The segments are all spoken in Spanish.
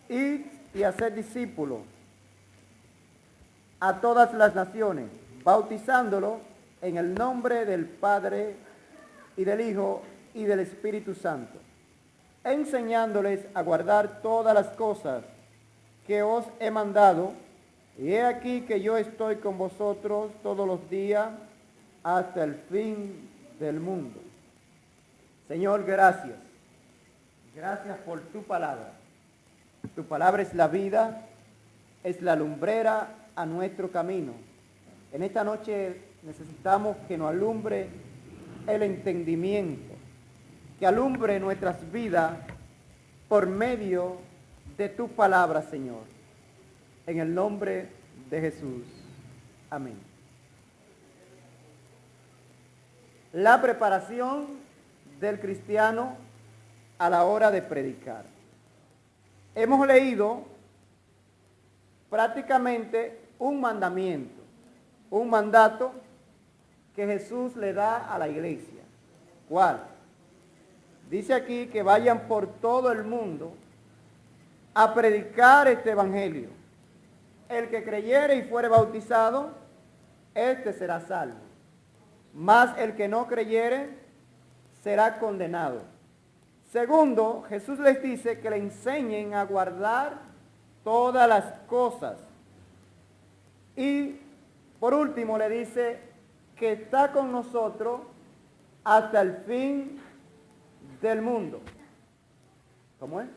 Id y haced discípulos a todas las naciones, bautizándolo en el nombre del Padre y del Hijo y del Espíritu Santo, enseñándoles a guardar todas las cosas que os he mandado, y he aquí que yo estoy con vosotros todos los días hasta el fin del mundo. Señor, gracias. Gracias por tu palabra. Tu palabra es la vida, es la lumbrera a nuestro camino. En esta noche necesitamos que nos alumbre el entendimiento, que alumbre nuestras vidas por medio de tu palabra, Señor. En el nombre de Jesús. Amén. La preparación del cristiano a la hora de predicar. Hemos leído prácticamente un mandamiento, un mandato que Jesús le da a la iglesia. ¿Cuál? Dice aquí que vayan por todo el mundo a predicar este evangelio. El que creyere y fuere bautizado, este será salvo. Mas el que no creyere, será condenado. Segundo, Jesús les dice que le enseñen a guardar todas las cosas. Y por último le dice que está con nosotros hasta el fin del mundo. ¿Cómo es?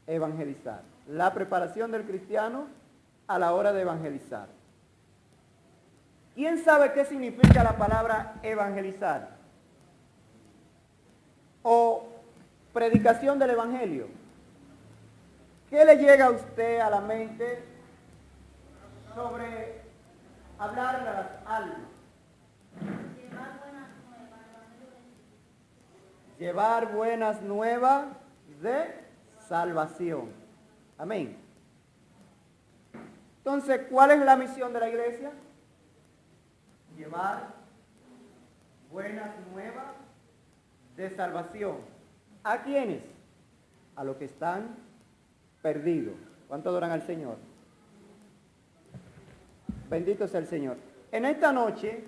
Evangelizar. La preparación del cristiano a la hora de evangelizar. ¿Quién sabe qué significa la palabra evangelizar? O predicación del evangelio. ¿Qué le llega a usted a la mente sobre hablar de las almas? Llevar buenas nuevas de salvación. Amén. Entonces, ¿cuál es la misión de la iglesia? Llevar buenas nuevas de salvación. ¿A quiénes? A los que están perdidos. ¿Cuánto adoran al Señor? Bendito sea el Señor. En esta noche,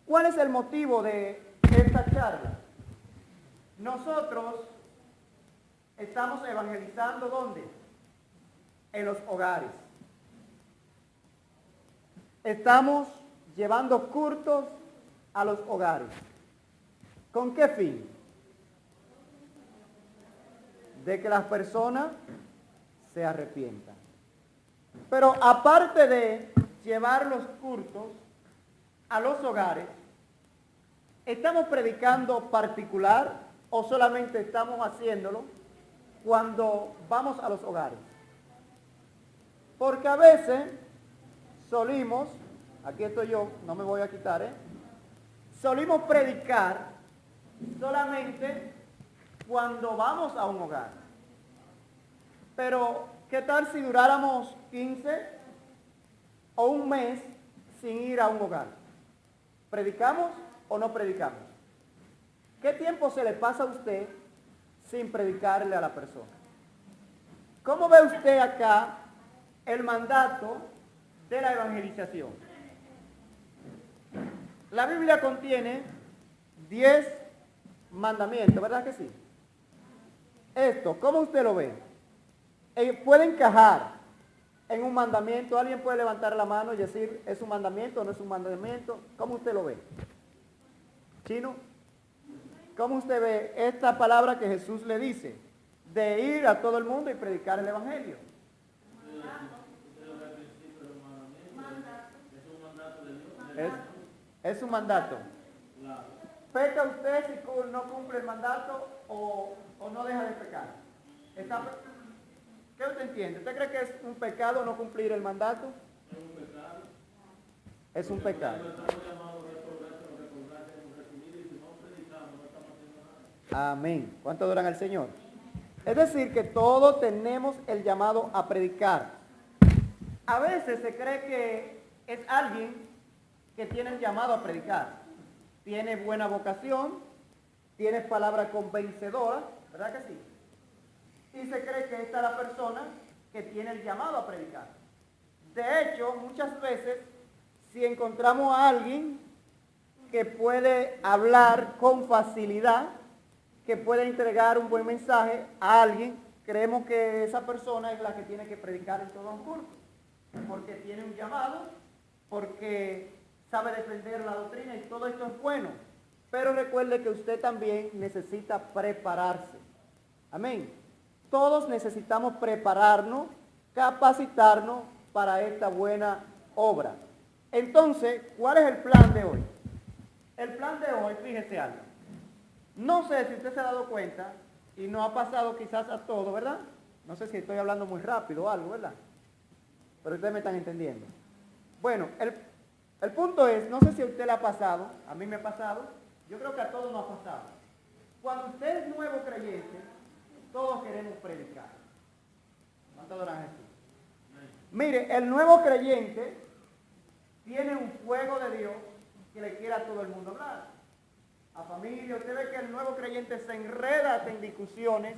¿cuál es el motivo de esta charla? Nosotros estamos evangelizando ¿dónde? En los hogares. Estamos llevando cultos a los hogares. ¿Con qué fin? De que las personas se arrepientan. Pero aparte de llevar los cultos a los hogares, ¿estamos predicando particular o solamente estamos haciéndolo cuando vamos a los hogares? Porque a veces solimos, aquí estoy yo, no me voy a quitar, solimos predicar solamente cuando vamos a un hogar. Pero, ¿qué tal si duráramos 15 o un mes sin ir a un hogar? ¿Predicamos o no predicamos? ¿Qué tiempo se le pasa a usted sin predicarle a la persona? ¿Cómo ve usted acá el mandato de la evangelización? La Biblia contiene 10 mandamientos, ¿verdad que sí? Esto, ¿cómo usted lo ve? ¿Puede encajar en un mandamiento? ¿Alguien puede levantar la mano y decir, ¿es un mandamiento o no es un mandamiento? ¿Cómo usted lo ve? ¿Chino? ¿Cómo usted ve esta palabra que Jesús le dice? De ir a todo el mundo y predicar el evangelio. Es un mandato. ¿Peca usted si no cumple el mandato o no deja de pecar? ¿Qué usted entiende? ¿Usted cree que es un pecado no cumplir el mandato? Es un pecado. Amén. ¿Cuánto adoran al Señor? Es decir, que todos tenemos el llamado a predicar. A veces se cree que es alguien que tiene el llamado a predicar. Tiene buena vocación, tiene palabra convencedora, ¿verdad que sí? y se cree que esta es la persona que tiene el llamado a predicar. De hecho, muchas veces, si encontramos a alguien que puede hablar con facilidad, que puede entregar un buen mensaje a alguien, creemos que esa persona es la que tiene que predicar en todo un culto, porque tiene un llamado, porque sabe defender la doctrina y todo esto es bueno. Pero recuerde que usted también necesita prepararse. Amén. Todos necesitamos prepararnos, capacitarnos para esta buena obra. Entonces, ¿cuál es el plan de hoy? El plan de hoy, fíjese algo. No sé si usted se ha dado cuenta, y no ha pasado quizás a todo, ¿verdad? No sé si estoy hablando muy rápido o algo, ¿verdad? Pero ustedes me están entendiendo. Bueno, el punto es, no sé si a usted le ha pasado, a mí me ha pasado, yo creo que a todos nos ha pasado. Cuando usted es nuevo creyente, todos queremos predicar. ¿Cuánto adoran a Jesús? Mire, el nuevo creyente tiene un fuego de Dios que le quiere a todo el mundo hablar. A familia, usted ve que el nuevo creyente se enreda en discusiones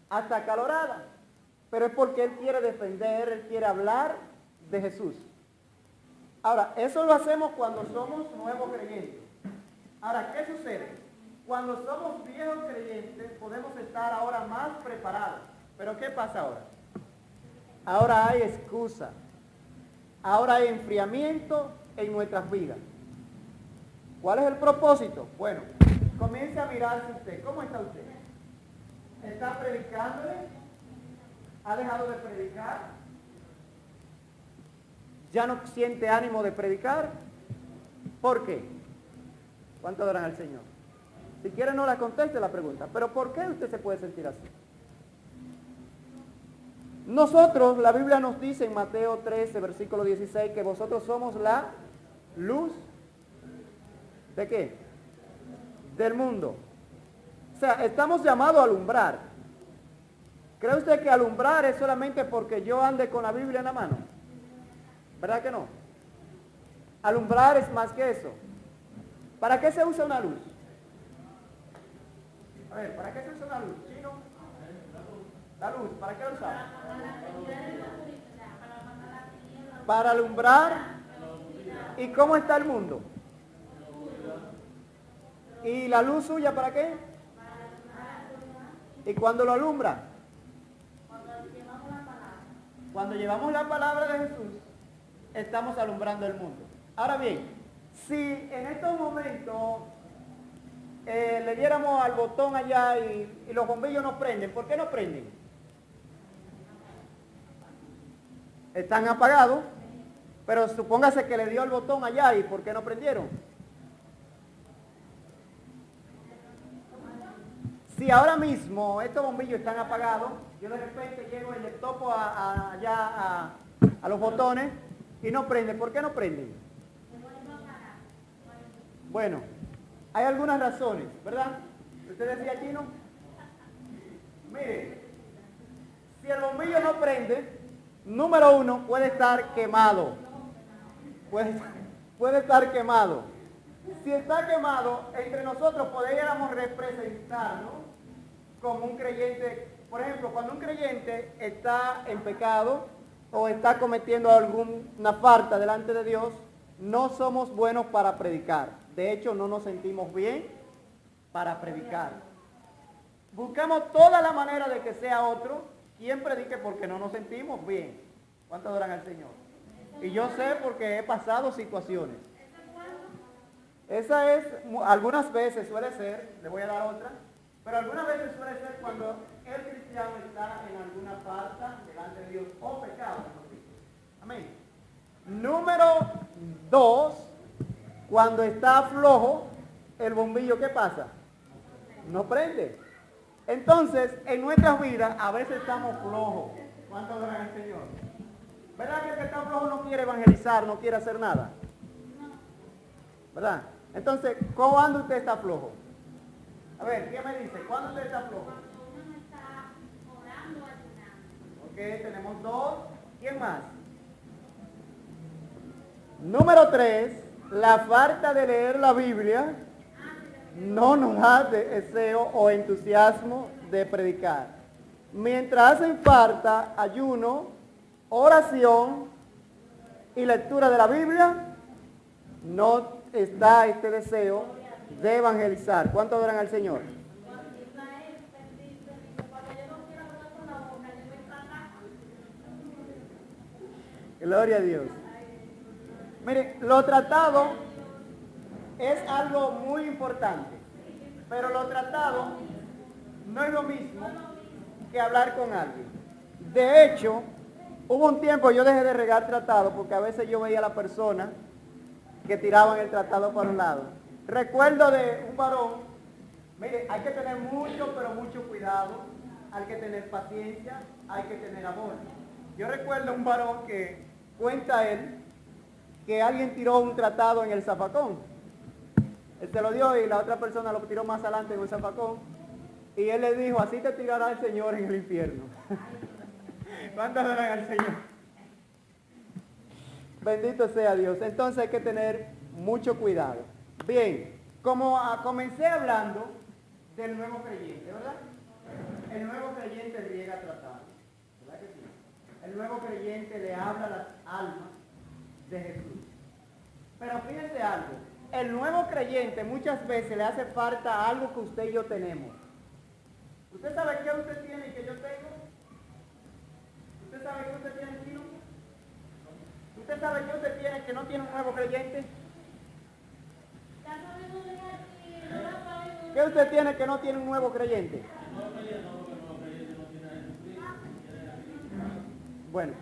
hasta acaloradas. Pero es porque él quiere defender, él quiere hablar de Jesús. Ahora, eso lo hacemos cuando somos nuevos creyentes. Ahora, ¿qué sucede? Cuando somos viejos creyentes podemos estar ahora más preparados. Pero ¿qué pasa ahora? Ahora hay excusa. Ahora hay enfriamiento en nuestras vidas. ¿Cuál es el propósito? Bueno, comience a mirarse usted. ¿Cómo está usted? ¿Está predicándole? ¿Ha dejado de predicar? ¿Ya no siente ánimo de predicar? ¿Por qué? ¿Cuánto adoran al Señor? Si quiere no la conteste la pregunta, pero ¿por qué usted se puede sentir así? Nosotros, la Biblia nos dice en Mateo 13, versículo 16, que vosotros somos la luz. ¿De qué? Del mundo. O sea, estamos llamados a alumbrar. ¿Cree usted que alumbrar es solamente porque yo ande con la Biblia en la mano? ¿Verdad que no? Alumbrar es más que eso. ¿Para qué se usa una luz? A ver, ¿para qué se usa una luz? ¿Chino? La luz, ¿para qué la usamos? Para alumbrar. ¿Y cómo está el mundo? ¿Y la luz suya para qué? ¿Y cuando lo alumbra? Cuando llevamos la palabra de Jesús, estamos alumbrando el mundo. Ahora bien, si en estos momentos le diéramos al botón allá y los bombillos no prenden, ¿por qué no prenden? Están apagados, pero supóngase que le dio el botón allá y ¿por qué no prendieron? Si ahora mismo estos bombillos están apagados, yo de repente llego y le topo allá a los botones y no prenden. ¿Por qué no prenden? Bueno, hay algunas razones, ¿verdad? ¿Usted decía, Chino? Mire, si el bombillo no prende, número uno, puede estar quemado. Puede estar quemado. Si está quemado, entre nosotros podríamos representarnos como un creyente. Por ejemplo, cuando un creyente está en pecado o está cometiendo alguna falta delante de Dios, no somos buenos para predicar. De hecho, no nos sentimos bien para predicar. Buscamos toda la manera de que sea otro quien predique porque no nos sentimos bien. ¿Cuánto adoran al Señor? Y yo sé porque he pasado situaciones. Esa es, algunas veces suele ser, le voy a dar otra, pero algunas veces suele ser cuando el cristiano está en alguna falta delante de Dios o pecado. Amén. Número 2, cuando está flojo, el bombillo, ¿qué pasa? No prende. Entonces, en nuestras vidas, a veces estamos flojos. ¿Cuánto adoran al Señor? ¿Verdad que el que está flojo no quiere evangelizar, no quiere hacer nada? ¿Verdad? Entonces, ¿cuándo usted está flojo? A ver, ¿qué me dice? ¿Cuándo usted está flojo? Cuando uno está orando, ayunando. Ok, tenemos 2. ¿Quién más? Número 3, la falta de leer la Biblia no nos da deseo o entusiasmo de predicar. mientras hacen falta ayuno, oración y lectura de la Biblia, no está este deseo de evangelizar. ¿Cuánto adoran al Señor? Gloria a Dios. Mire, lo tratado es algo muy importante, pero lo tratado no es lo mismo que hablar con alguien. De hecho, hubo un tiempo yo dejé de regar tratado porque a veces yo veía a la persona que tiraban el tratado para un lado. Recuerdo de un varón, mire, hay que tener mucho, pero mucho cuidado, hay que tener paciencia, hay que tener amor. Yo recuerdo un varón que cuenta él que alguien tiró un tratado en el zafacón. Él se lo dio y la otra persona lo tiró más adelante en un zafacón. Y él le dijo, así te tirará el Señor en el infierno. ¿Cuánto adoran al Señor? Bendito sea Dios. Entonces hay que tener mucho cuidado. Bien, como comencé hablando del nuevo creyente, ¿verdad? El nuevo creyente riega tratado, ¿verdad que sí? El nuevo creyente le habla a las almas de Jesús. Pero fíjense algo, el nuevo creyente muchas veces le hace falta algo que usted y yo tenemos. ¿Usted sabe qué usted tiene y que yo tengo? ¿Usted sabe qué usted tiene, Chino? ¿Usted sabe qué usted tiene que no tiene un nuevo creyente? ¿Qué usted tiene que no tiene un nuevo creyente? Bueno,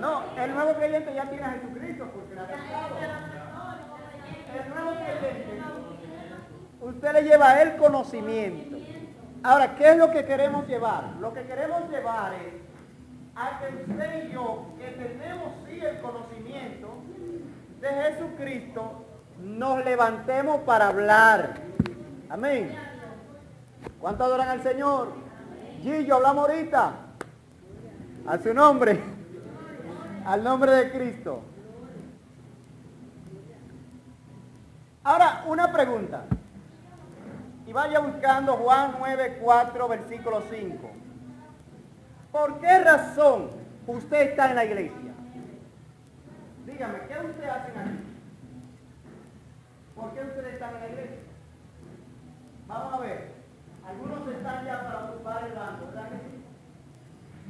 no, el nuevo creyente ya tiene a Jesucristo porque la ha aceptado. El nuevo creyente, usted le lleva el conocimiento. Ahora, ¿qué es lo que queremos llevar? Lo que queremos llevar es a que usted y yo, que tenemos sí el conocimiento de Jesucristo, nos levantemos para hablar. Amén. ¿Cuánto adoran al Señor? Gillo, hablamos ahorita. A su nombre. Al nombre de Cristo. Ahora, una pregunta. Y vaya buscando Juan 9:4, versículo 5. ¿Por qué razón usted está en la iglesia? Dígame, ¿qué ustedes hacen aquí? ¿Por qué ustedes están en la iglesia? Vamos a ver. Algunos están ya para ocupar el banco, ¿verdad que sí?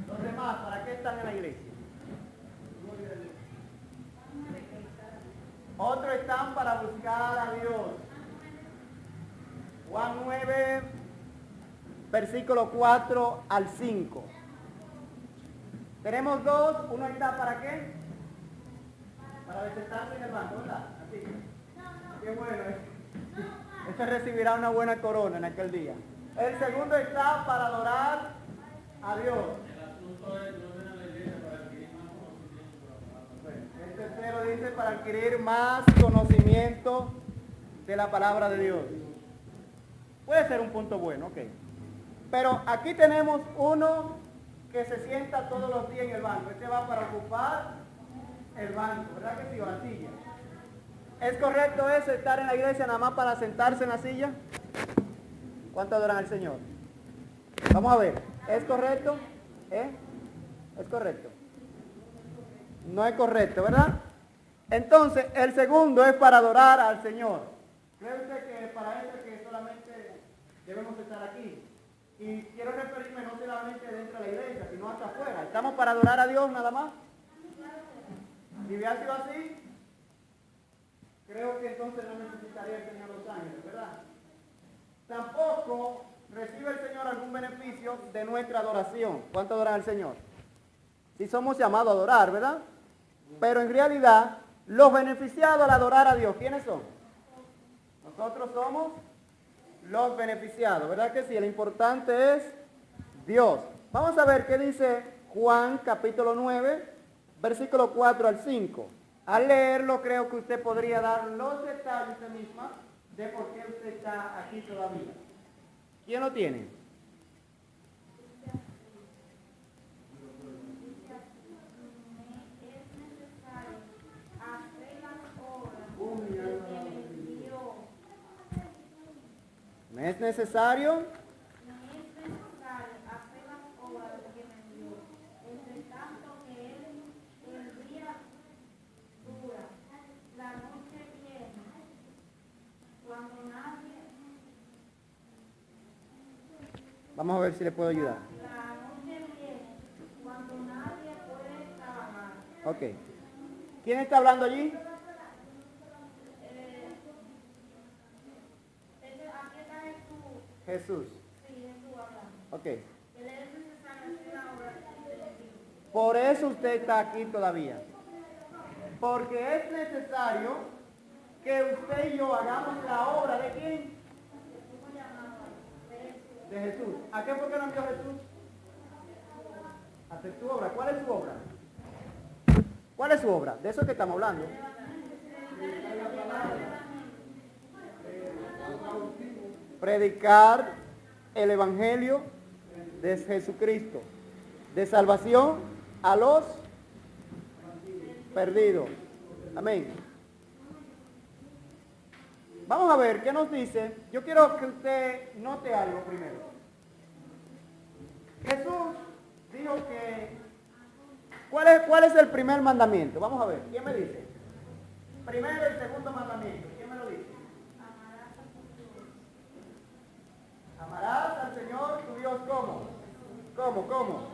Los demás, ¿para qué están en la iglesia? Otros están para buscar a Dios. Juan 9, versículo 4 al 5. Tenemos dos, uno está para qué? Para sentarse en el banco, ¿verdad? Así. Qué bueno. Este recibirá una buena corona en aquel día. El segundo está para adorar a Dios. El tercero dice para adquirir más conocimiento de la palabra de Dios. Puede ser un punto bueno, ok. Pero aquí tenemos uno que se sienta todos los días en el banco. Este va para ocupar el banco, ¿verdad que sí? O la silla. ¿Es correcto eso, estar en la iglesia nada más para sentarse en la silla? ¿Cuánto adoran al Señor? Vamos a ver, ¿es correcto? ¿Es correcto? No es correcto, ¿verdad? Entonces, el segundo es para adorar al Señor. ¿Cree usted que para eso es que solamente debemos estar aquí? Y quiero referirme no solamente dentro de la iglesia, sino hasta afuera. ¿Estamos para adorar a Dios nada más? Si hubiera sido así, creo que entonces no necesitaría el Señor los ángeles, ¿verdad? Tampoco recibe el Señor algún beneficio de nuestra adoración. ¿Cuánto adoran al Señor? Si somos llamados a adorar, ¿verdad? Pero en realidad, los beneficiados al adorar a Dios, ¿quiénes son? Nosotros somos los beneficiados, ¿verdad que sí? Lo importante es Dios. Vamos a ver qué dice Juan capítulo 9, versículo 4 al 5. Al leerlo creo que usted podría dar los detalles usted misma de por qué usted está aquí todavía. ¿Quién lo tiene? Me es necesario Vamos a ver si le puedo ayudar. La noche viene cuando nadie puede trabajar. Ok. ¿Quién está hablando allí? Aquí está Jesús. Jesús. Sí, Jesús hablando. Ok. Él es necesario hacer la obra de Dios. Por eso usted está aquí todavía. Porque es necesario que usted y yo hagamos la obra de quién? De Jesús. ¿A qué fue que nos envió Jesús? A hacer su obra. ¿Cuál es su obra? ¿Cuál es su obra? De eso que estamos hablando. Predicar el Evangelio de Jesucristo, de salvación a los perdidos. Amén. Vamos a ver qué nos dice. Yo quiero que usted note algo primero. Jesús dijo que... ¿Cuál es el primer mandamiento? Vamos a ver. ¿Quién me dice? Primero y segundo mandamiento. ¿Quién me lo dice? Amarás al Señor tu Dios, ¿cómo? ¿Cómo?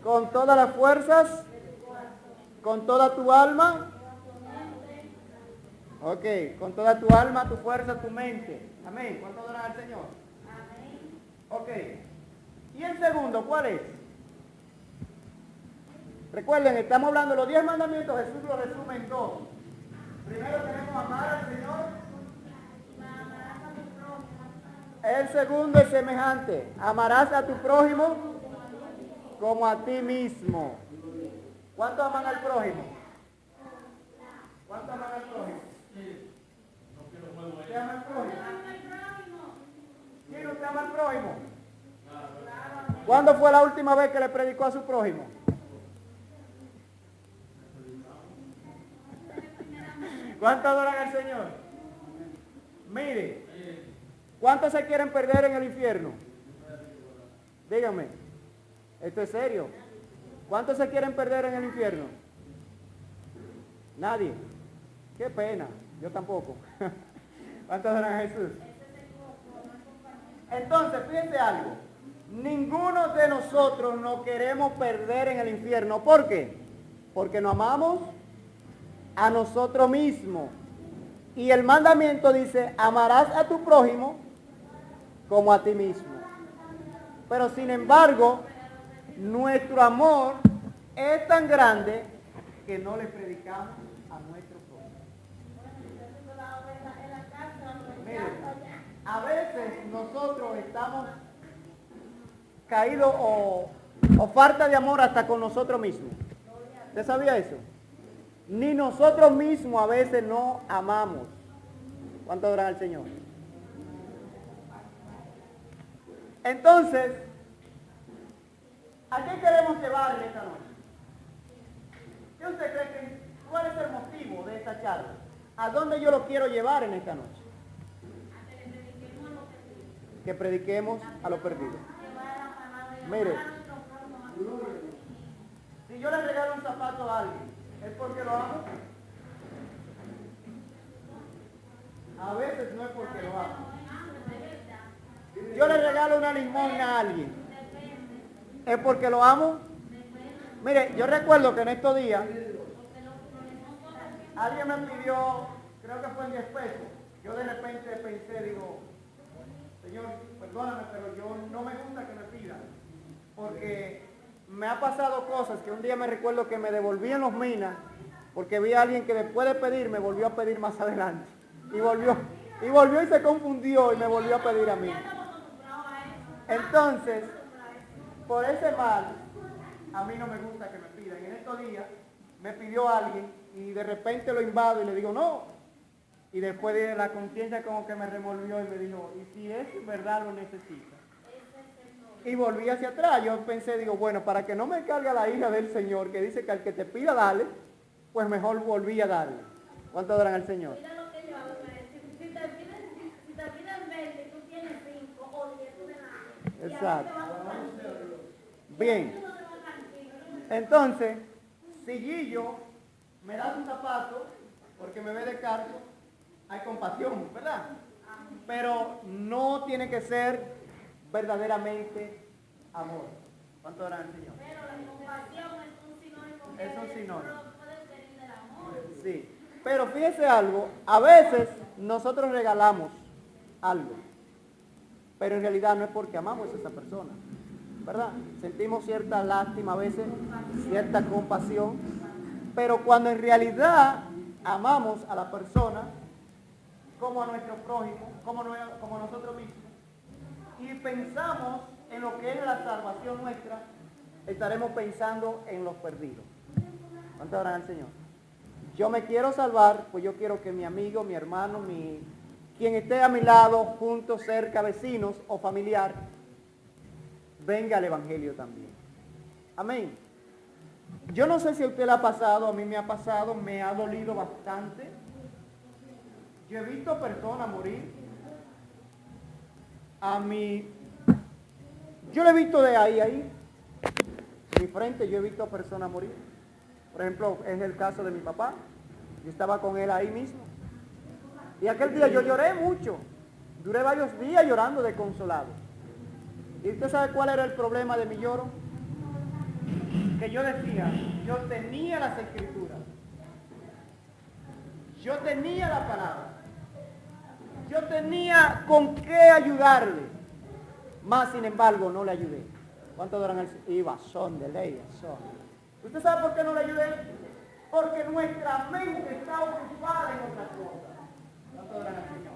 Con todas las fuerzas, con toda tu alma. Ok, con toda tu alma, tu fuerza, tu mente. Amén. ¿Cuánto adoran al Señor? Amén. Ok. ¿Y el segundo cuál es? Recuerden, estamos hablando de los 10 mandamientos, Jesús lo resume en dos. Primero tenemos amar al Señor. El segundo es semejante. Amarás a tu prójimo como a ti mismo. ¿Cuántos aman al prójimo? ¿Cuántos aman al prójimo? ¿Usted ama al prójimo? ¿Quién usted ama al prójimo? ¿Cuándo fue la última vez que le predicó a su prójimo? ¿Cuántos adoran al Señor? Mire, ¿cuántos se quieren perder en el infierno? Díganme, esto es serio. ¿Cuántos se quieren perder en el infierno? Nadie. Qué pena, yo tampoco. ¿Cuántos adoran a Jesús? Entonces, fíjense algo. Ninguno de nosotros nos queremos perder en el infierno. ¿Por qué? Porque nos amamos a nosotros mismos. Y el mandamiento dice, amarás a tu prójimo como a ti mismo. Pero sin embargo, nuestro amor es tan grande que no le predicamos a nuestro prójimo. Miren, a veces nosotros estamos caídos o falta de amor hasta con nosotros mismos. ¿Usted sabía eso? Ni nosotros mismos a veces no amamos. ¿Cuánto adoran al Señor? Entonces, ¿a qué queremos llevarle esta noche? ¿Qué usted cree que, cuál es el motivo de esta charla? ¿A dónde yo lo quiero llevar en esta noche? Que prediquemos a los perdidos. Mire, si yo le regalo un zapato a alguien, ¿es porque lo amo? A veces no es porque lo amo. Yo le regalo una limosna a alguien, ¿es porque lo amo? Mire, yo recuerdo que en estos días alguien me pidió, creo que fue en 10 pesos. Yo de repente pensé, digo, Señor, perdóname, pero yo no me gusta que me pidan, porque me ha pasado cosas que un día me recuerdo que me devolví en los minas, porque vi a alguien que después de pedir me volvió a pedir más adelante. Y volvió y se confundió y me volvió a pedir a mí. Entonces, por ese mal, a mí no me gusta que me pidan. En estos días me pidió alguien y de repente lo invado y le digo no. Y después de la conciencia como que me revolvió y me dijo, ¿y si es verdad lo necesita? Y volví hacia atrás. Yo pensé, digo, bueno, para que no me cargue la ira del Señor, que dice que al que te pida dale, pues mejor volví a darle. ¿Cuánto adoran al Señor? Mira lo que yo hago, si te piden 20, tú tienes 5 o 10, tú de nada. Exacto. Bien. Entonces, si Gillo me da un zapato porque me ve de cargo, hay compasión, ¿verdad? Pero no tiene que ser verdaderamente amor. ¿Cuánto oran al Señor? Pero la compasión es un sinónimo. Es un sinónimo. Puede venir del amor. Sí, pero fíjese algo, a veces nosotros regalamos algo, pero en realidad no es porque amamos a esa persona, ¿verdad? Sentimos cierta lástima a veces, cierta compasión, pero cuando en realidad amamos a la persona como a nuestro prójimo, como nosotros mismos, y pensamos en lo que es la salvación nuestra, estaremos pensando en los perdidos. ¿Cuánto oran al Señor? Yo me quiero salvar, pues yo quiero que mi amigo, mi hermano, quien esté a mi lado, juntos, cerca, vecinos o familiar, venga al Evangelio también. Amén. Yo no sé si a usted le ha pasado, a mí me ha pasado, me ha dolido bastante. Yo he visto personas morir. Yo lo he visto de ahí. En mi frente yo he visto personas morir. Por ejemplo, es el caso de mi papá. Yo estaba con él ahí mismo. Y aquel día yo lloré mucho. Duré varios días llorando desconsolado. ¿Y usted sabe cuál era el problema de mi lloro? Que yo decía, yo tenía las escrituras. Yo tenía la palabra. Yo tenía con qué ayudarle. Más sin embargo no le ayudé. ¿Cuánto duran el iba? Son de ley, son. ¿Usted sabe por qué no le ayudé? Porque nuestra mente está ocupada en otras cosas. ¿Cuánto duran el Señor?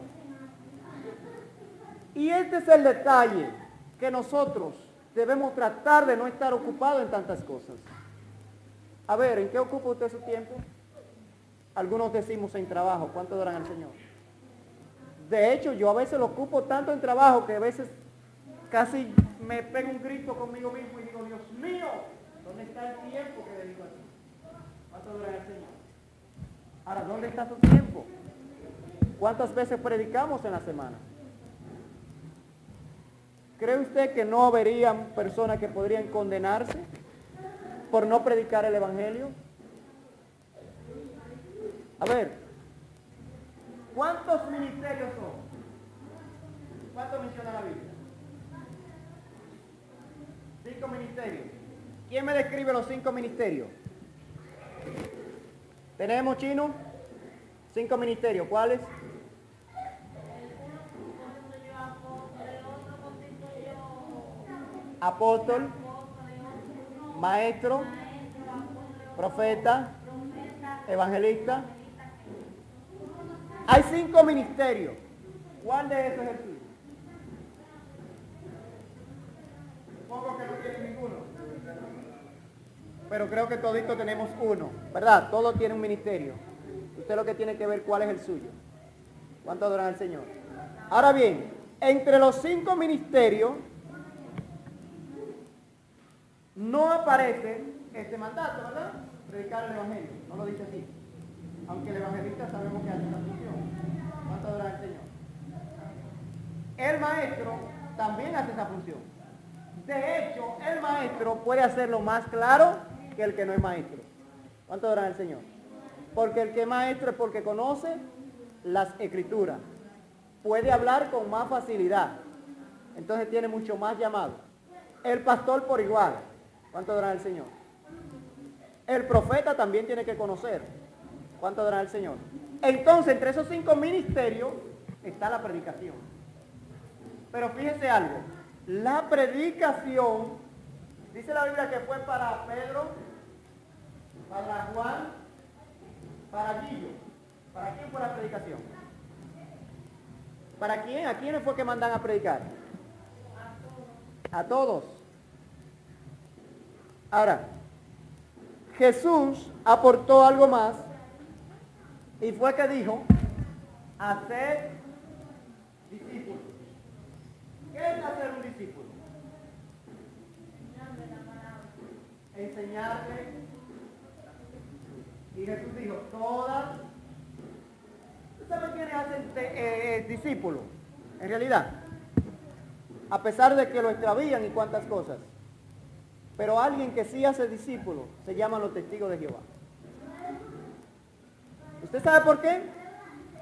Y este es el detalle, que nosotros debemos tratar de no estar ocupados en tantas cosas. A ver, ¿en qué ocupa usted su tiempo? Algunos decimos en trabajo. ¿Cuánto duran el Señor? De hecho, yo a veces lo ocupo tanto en trabajo que a veces casi me pego un grito conmigo mismo y digo, Dios mío, ¿dónde está el tiempo que dedico a ti? ¿Cuánto dura el Señor? Ahora, ¿dónde está su tiempo? ¿Cuántas veces predicamos en la semana? ¿Cree usted que no habrían personas que podrían condenarse por no predicar el Evangelio? A ver, ¿cuántos ministerios son? ¿Cuántos menciona la Biblia? 5 ministerios. ¿Quién me describe los 5 ministerios? ¿Tenemos, Chino? 5 ministerios. ¿Cuáles? Apóstol, maestro, profeta, evangelista. Hay 5 ministerios. ¿Cuál de esos es el suyo? Supongo que no tiene ninguno. Pero creo que toditos tenemos uno, ¿verdad? Todos tienen un ministerio. Usted lo que tiene que ver cuál es el suyo. ¿Cuánto adoran al Señor? Ahora bien, entre los 5 ministerios no aparece este mandato, ¿verdad? Predicar el Evangelio. No lo dice así. Aunque el evangelista sabemos que hace esa función. ¿Cuánto adoran al Señor? El maestro también hace esa función. De hecho, el maestro puede hacerlo más claro que el que no es maestro. ¿Cuánto adoran al Señor? Porque el que es maestro es porque conoce las escrituras. Puede hablar con más facilidad. Entonces tiene mucho más llamado. El pastor por igual. ¿Cuánto adoran al Señor? El profeta también tiene que conocer. ¿Cuánto adoran al Señor? Entonces, entre esos 5 ministerios está la predicación. Pero fíjese algo. La predicación, dice la Biblia que fue para Pedro, para Juan, para Gillo. ¿Para quién fue la predicación? ¿Para quién? ¿A quiénes fue que mandan a predicar? A todos. Ahora, Jesús aportó algo más y fue que dijo, hacer discípulos. ¿Qué es hacer un discípulo? Enseñarle. Y Jesús dijo, todas. ¿Usted sabe quiénes hacen discípulos? En realidad, a pesar de que lo extravían y cuantas cosas. Pero alguien que sí hace discípulos se llaman los testigos de Jehová. ¿Usted sabe por qué?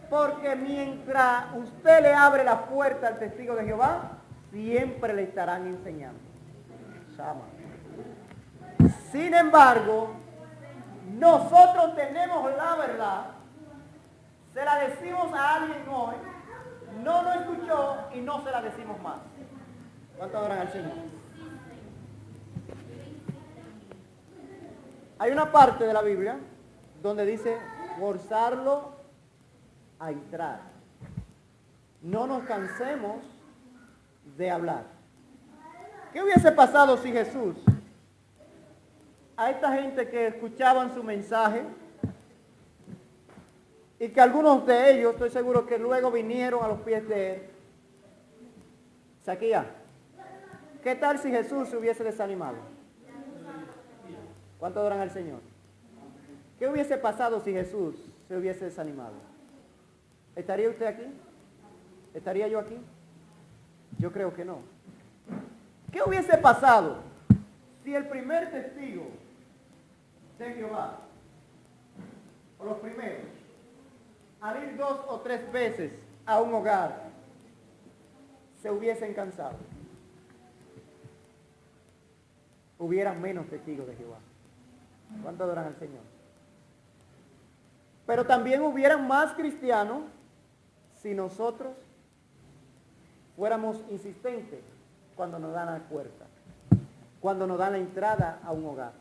Porque mientras usted le abre la puerta al testigo de Jehová, siempre le estarán enseñando. Shama. Sin embargo, nosotros tenemos la verdad, se la decimos a alguien hoy, no lo escuchó y no se la decimos más. ¿Cuánto adoran al Señor? Hay una parte de la Biblia donde dice forzarlo a entrar. No nos cansemos de hablar. ¿Qué hubiese pasado si Jesús, a esta gente que escuchaban su mensaje, y que algunos de ellos, estoy seguro que luego vinieron a los pies de él, Zaquías, ¿qué tal si Jesús se hubiese desanimado? ¿Cuánto adoran al Señor? ¿Qué hubiese pasado si Jesús se hubiese desanimado? ¿Estaría usted aquí? ¿Estaría yo aquí? Yo creo que no. ¿Qué hubiese pasado si el primer testigo de Jehová, o los primeros, al ir 2 o 3 veces a un hogar, se hubiesen cansado? Hubieran menos testigos de Jehová. ¿Cuánto adoran al Señor? Pero también hubieran más cristianos si nosotros fuéramos insistentes cuando nos dan la puerta, cuando nos dan la entrada a un hogar,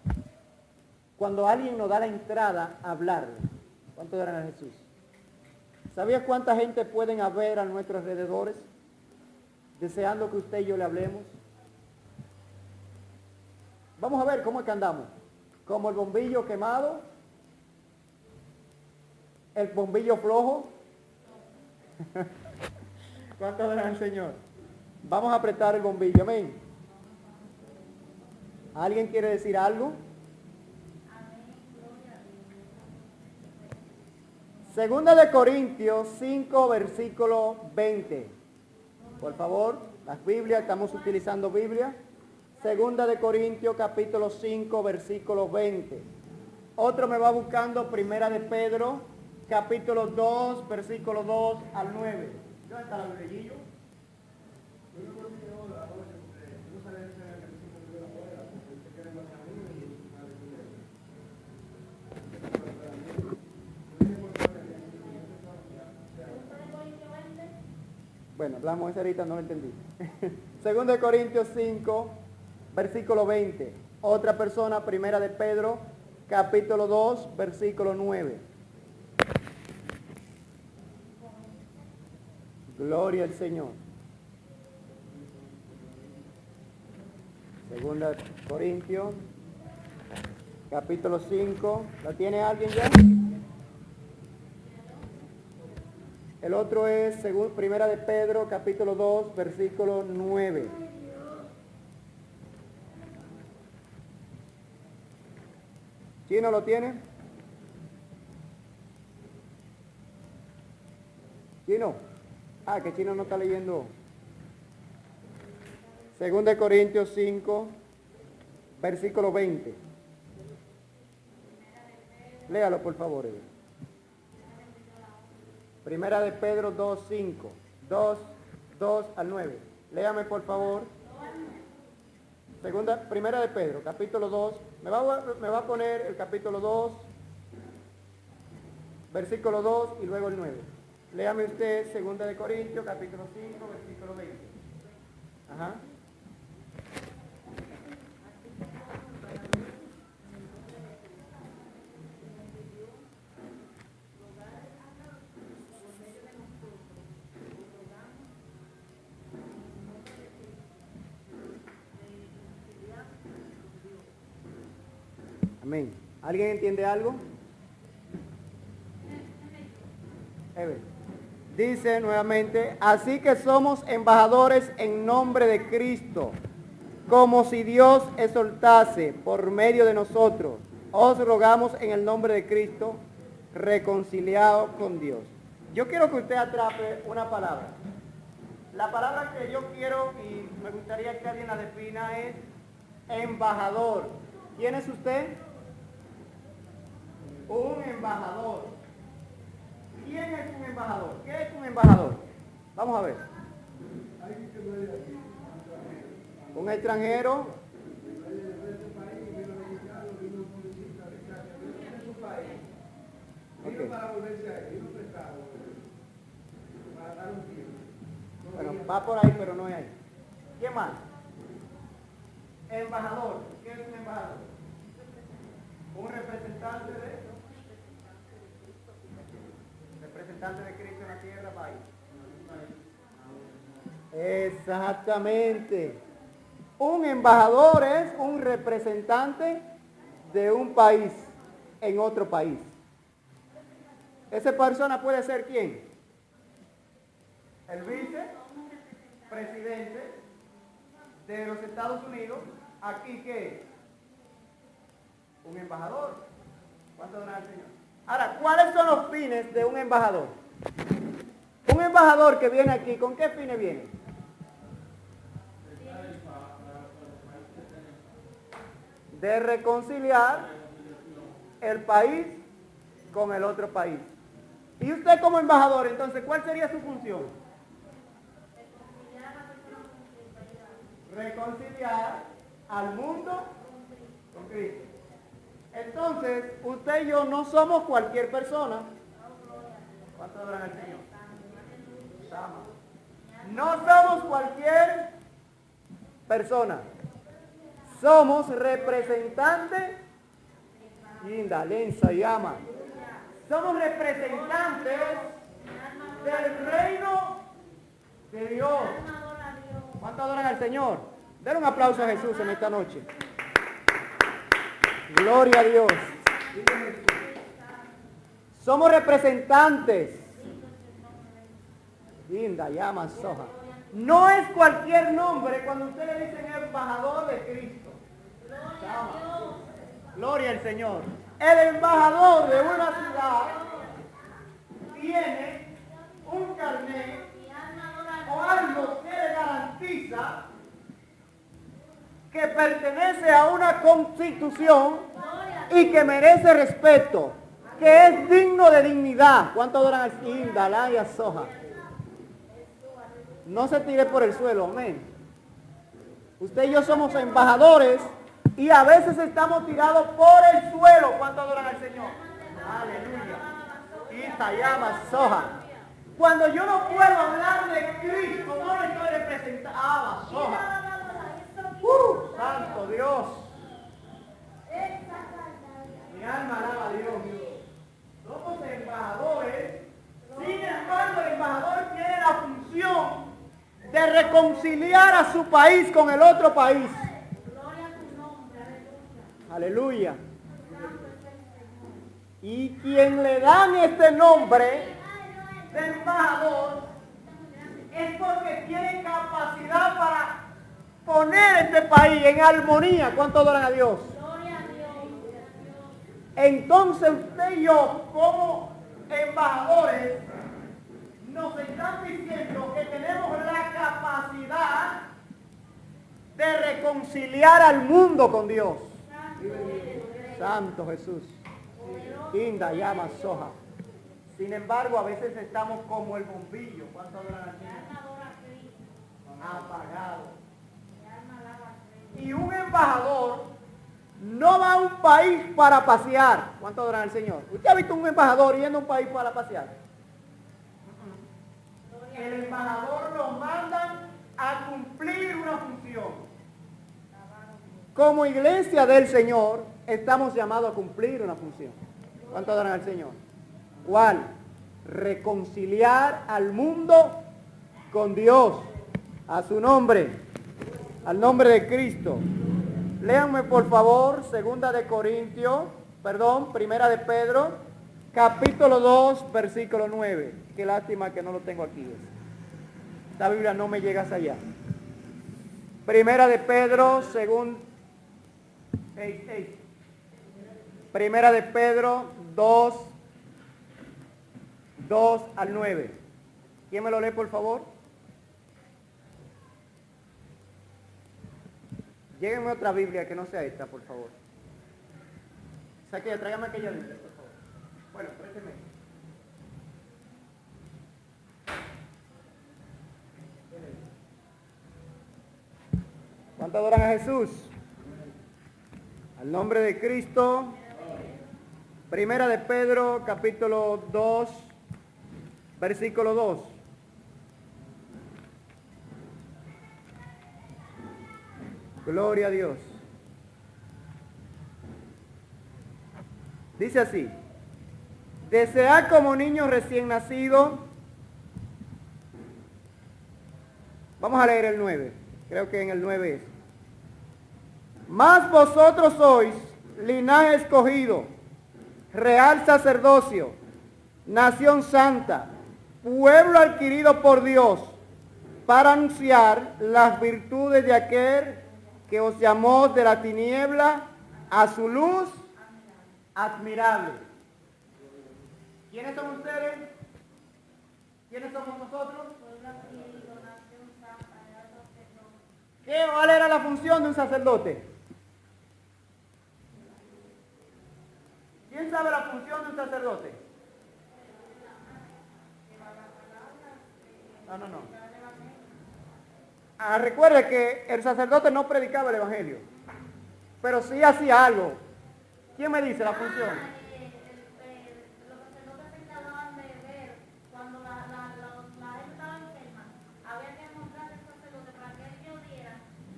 cuando alguien nos da la entrada a hablarle. ¿Cuánto adoran a Jesús? ¿Sabías cuánta gente pueden haber a nuestros alrededores deseando que usted y yo le hablemos? Vamos a ver cómo es que andamos. Como el bombillo quemado, el bombillo flojo. ¿Cuánto adoran al Señor? Vamos a apretar el bombillo, amén. ¿Alguien quiere decir algo? Segunda de Corintios 5, versículo 20. Por favor, las Biblias, estamos utilizando Biblia. Segunda de Corintios capítulo 5, versículo 20. Otro me va buscando Primera de Pedro, capítulo 2, versículo 2 al 9. ¿Dónde está la Biblia? Bueno, hablamos esa ahorita, no lo entendí. Segunda de Corintios 5, versículo 20. Otra persona, Primera de Pedro, capítulo 2, versículo 9. Gloria al Señor. Segunda de Corintios, capítulo 5. ¿La tiene alguien ya? El otro es Primera de Pedro, capítulo 2, versículo 9. ¿Chino lo tiene? ¿Chino? Ah, que Chino no está leyendo. Segunda de Corintios 5, versículo 20. Léalo, por favor. Primera de Pedro 2, 5. 2 al 9. Léame, por favor. Primera de Pedro, capítulo 2. Me va a poner el capítulo 2, versículo 2 y luego el 9. Léame usted Segunda de Corintios, capítulo 5, versículo 20. Ajá. Amén. ¿Alguien entiende algo? Dice nuevamente, así que somos embajadores en nombre de Cristo, como si Dios exaltase por medio de nosotros. Os rogamos en el nombre de Cristo, reconciliados con Dios. Yo quiero que usted atrape una palabra. La palabra que yo quiero y me gustaría que alguien la defina es embajador. ¿Quién es usted? Un embajador. ¿Quién es un embajador? ¿Qué es un embajador? Vamos a ver. Un extranjero. Okay. Bueno, va por ahí, pero no es ahí. ¿Qué más? Embajador. ¿Qué es un embajador? Un representante de Cristo en la tierra, país. Exactamente. Un embajador es un representante de un país en otro país. Esa persona puede ser ¿quién? El vicepresidente de los Estados Unidos. Aquí ¿qué? Un embajador. ¿Cuánto dura el Señor? Ahora, ¿cuáles son los fines de un embajador? Un embajador que viene aquí, ¿con qué fines viene? De reconciliar el país con el otro país. Y usted como embajador, entonces, ¿cuál sería su función? Reconciliar al mundo con Cristo. Entonces, usted y yo no somos cualquier persona. ¿Cuánto adoran al Señor? No somos cualquier persona. Somos representantes. Linda, lenza, llama. Somos representantes del reino de Dios. ¿Cuánto adoran al Señor? Den un aplauso a Jesús en esta noche. Gloria a Dios. Somos representantes. Linda, llama, soja. No es cualquier nombre cuando usted le dicen embajador de Cristo. Gloria al Señor. El embajador de una ciudad tiene un carnet o algo que le garantiza que pertenece a una constitución y que merece respeto, que es digno de dignidad. ¿Cuánto adoran al Indalaya Soja? No se tire por el suelo, amén. Usted y yo somos embajadores y a veces estamos tirados por el suelo. ¿Cuánto adoran al Señor? Aleluya. Itayama Soja. Cuando yo no puedo hablar de Cristo, no le estoy representando. Ah, Soja. Santo Dios. Mi alma alaba a Dios. Somos embajadores. Sin embargo, el embajador tiene la función de reconciliar a su país con el otro país. Aleluya. Y quien le dan este nombre de embajador es porque tiene capacidad para poner este país en armonía. ¿Cuánto adoran a Dios? Entonces usted y yo, como embajadores, nos están diciendo que tenemos la capacidad de reconciliar al mundo con Dios. Santo Jesús. Inda llama soja. Sin embargo, a veces estamos como el bombillo. ¿Cuánto adoran al Señor? Apagado. Y un embajador no va a un país para pasear. ¿Cuánto adoran al Señor? ¿Usted ha visto un embajador yendo a un país para pasear? El embajador lo mandan a cumplir una función. Como iglesia del Señor, estamos llamados a cumplir una función. ¿Cuánto adoran al Señor? ¿Cuál? Reconciliar al mundo con Dios, a su nombre, al nombre de Cristo. Léanme por favor, Primera de Pedro, capítulo 2, versículo 9. Qué lástima que no lo tengo aquí. Esta Biblia no me llega hasta allá. Primera de Pedro, Primera de Pedro 2, 2 al 9. ¿Quién me lo lee, por favor? Lléguenme otra Biblia que no sea esta, por favor. Tráigame aquella Biblia, por favor. Bueno, présteme. ¿Cuánto adoran a Jesús? Al nombre de Cristo. Primera de Pedro, capítulo 2, versículo 2. Gloria a Dios. Dice así: desead como niños recién nacidos. Vamos a leer el 9. Creo que en el 9 es. Mas vosotros sois linaje escogido, real sacerdocio, nación santa, pueblo adquirido por Dios, para anunciar las virtudes de aquel que os llamó de la tiniebla a su luz admirable. ¿Quiénes son ustedes? ¿Quiénes somos nosotros? ¿Cuál era la función de un sacerdote? ¿Quién sabe la función de un sacerdote? No. Recuerde que el sacerdote no predicaba el evangelio, pero sí hacía algo. ¿Quién me dice la función? Los sacerdotes se encargaban de ver cuando la gente estaba enferma. Había que mostrar al sacerdote para que ellos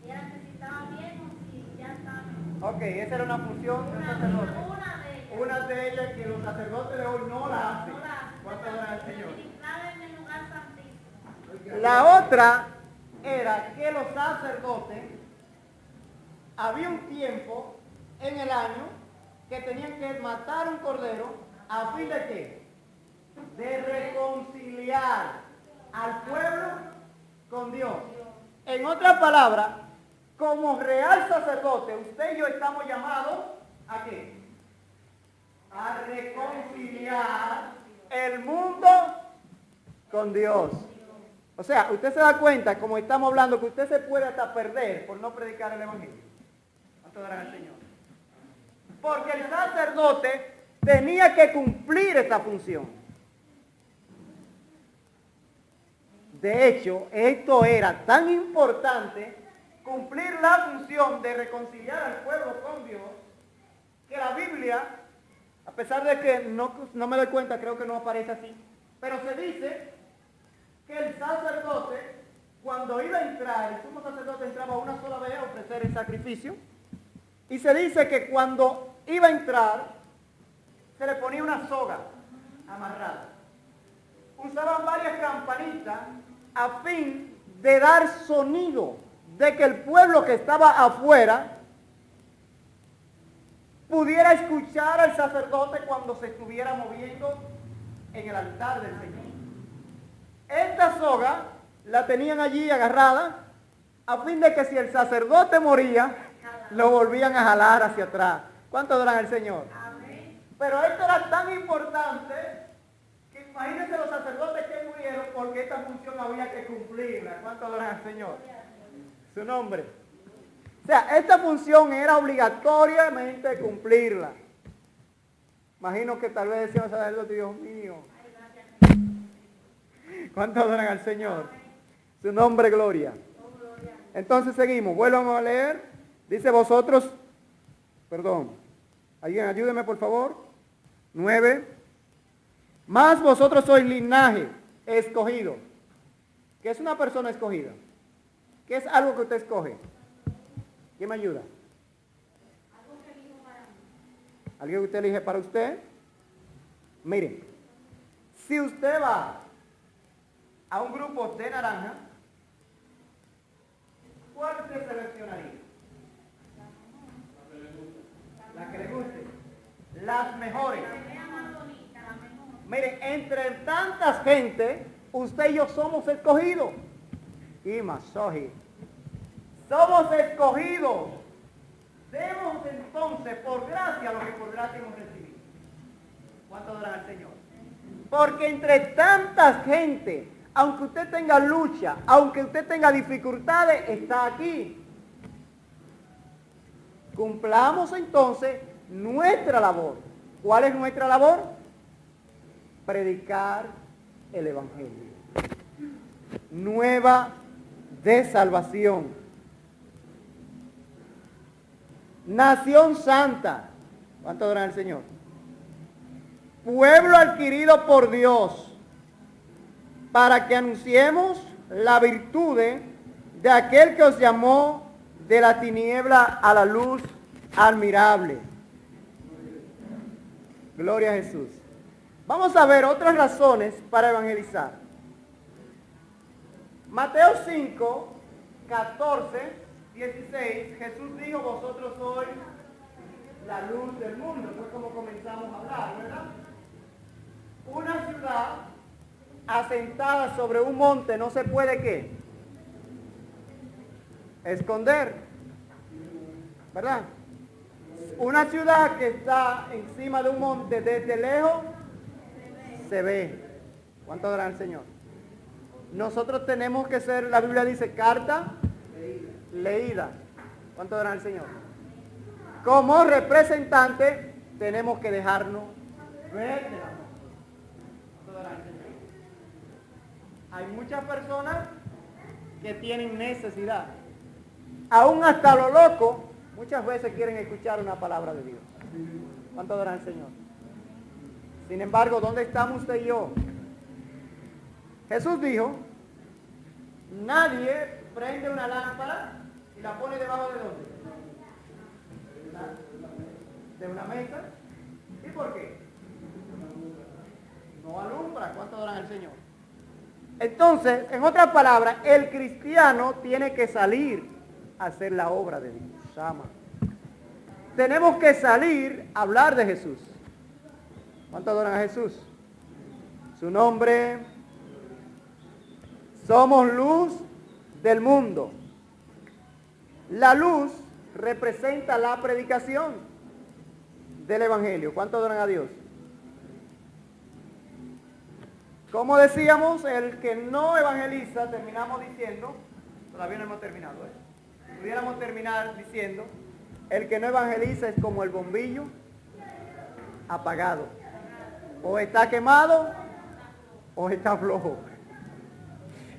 vieran que si estaba bien o si ya estaba mejor. Ok, esa era una función de un sacerdote. Una de ellas que los sacerdotes de hoy no la hacen. ¿Cuánto adoran al Señor? Ministrar en el lugar santísimo. La otra era que los sacerdotes, había un tiempo en el año que tenían que matar un cordero a fin de qué? De reconciliar al pueblo con Dios. En otras palabras, como real sacerdote, usted y yo estamos llamados ¿a qué? A reconciliar el mundo con Dios. O sea, usted se da cuenta, como estamos hablando, que usted se puede hasta perder por no predicar el evangelio. ¿Cuánto dará al Señor? Porque el sacerdote tenía que cumplir esta función. De hecho, esto era tan importante, cumplir la función de reconciliar al pueblo con Dios, que la Biblia, a pesar de que no me doy cuenta, creo que no aparece así, pero se dice que el sacerdote, cuando iba a entrar, el sumo sacerdote entraba una sola vez a ofrecer el sacrificio, y se dice que cuando iba a entrar, se le ponía una soga amarrada. Usaban varias campanitas a fin de dar sonido, de que el pueblo que estaba afuera pudiera escuchar al sacerdote cuando se estuviera moviendo en el altar del Señor. Esta soga la tenían allí agarrada a fin de que si el sacerdote moría, lo volvían a jalar hacia atrás. ¿Cuánto adoran al Señor? Amén. Pero esto era tan importante que imagínense los sacerdotes que murieron porque esta función había que cumplirla. ¿Cuánto adoran al Señor? Su nombre. O sea, esta función era obligatoriamente cumplirla. Imagino que tal vez decía el sacerdote, Dios mío. ¿Cuánto adoran al Señor? Su nombre, gloria. Entonces seguimos, vuelvamos a leer. Dice vosotros, alguien ayúdeme por favor. 9. Más vosotros sois linaje escogido. ¿Qué es una persona escogida? ¿Qué es algo que usted escoge? ¿Quién me ayuda? ¿Alguien que usted elige para usted? Miren, si usted va a un grupo de naranja, ¿cuál usted seleccionaría? La que le guste. Las mejores. Miren, entre tantas gente, usted y yo somos escogidos. Y masoji. Somos escogidos. Demos entonces por gracia lo que por gracia hemos recibido. ¿Cuánto adoran al Señor? Porque entre tanta gente, aunque usted tenga lucha, aunque usted tenga dificultades, está aquí. Cumplamos entonces nuestra labor. ¿Cuál es nuestra labor? Predicar el Evangelio. Nueva de salvación. nación santa. ¿Cuánto adoran al Señor? Pueblo adquirido por Dios, para que anunciemos la virtud de aquel que os llamó de la tiniebla a la luz admirable. Gloria a Jesús. Vamos a ver otras razones para evangelizar. Mateo 5, 14, 16, Jesús dijo, vosotros sois la luz del mundo. Fue como comenzamos a hablar, ¿verdad? Una ciudad asentada sobre un monte no se puede, ¿qué? Esconder, ¿verdad? Una ciudad que está encima de un monte desde lejos se ve. ¿Cuánto adoran al Señor? Nosotros tenemos que ser, la Biblia dice, carta leída. ¿Cuánto adoran al Señor? Como representante tenemos que dejarnos ver de la mano. ¿Cuánto adoran al Señor? Hay muchas personas que tienen necesidad. Aún hasta lo loco, muchas veces quieren escuchar una palabra de Dios. ¿Cuánto adoran al Señor? Sin embargo, ¿dónde estamos usted y yo? Jesús dijo, nadie prende una lámpara y la pone debajo de ¿dónde? De una mesa. ¿Y por qué? No alumbra. ¿Cuánto adoran al Señor? Entonces, en otras palabras, el cristiano tiene que salir a hacer la obra de Dios. Ama. Tenemos que salir a hablar de Jesús. ¿Cuánto adoran a Jesús? Su nombre. Somos luz del mundo. La luz representa la predicación del Evangelio. ¿Cuánto adoran a Dios? Como decíamos, el que no evangeliza, terminamos diciendo, todavía no hemos terminado, pudiéramos terminar diciendo, el que no evangeliza es como el bombillo apagado. O está quemado o está flojo.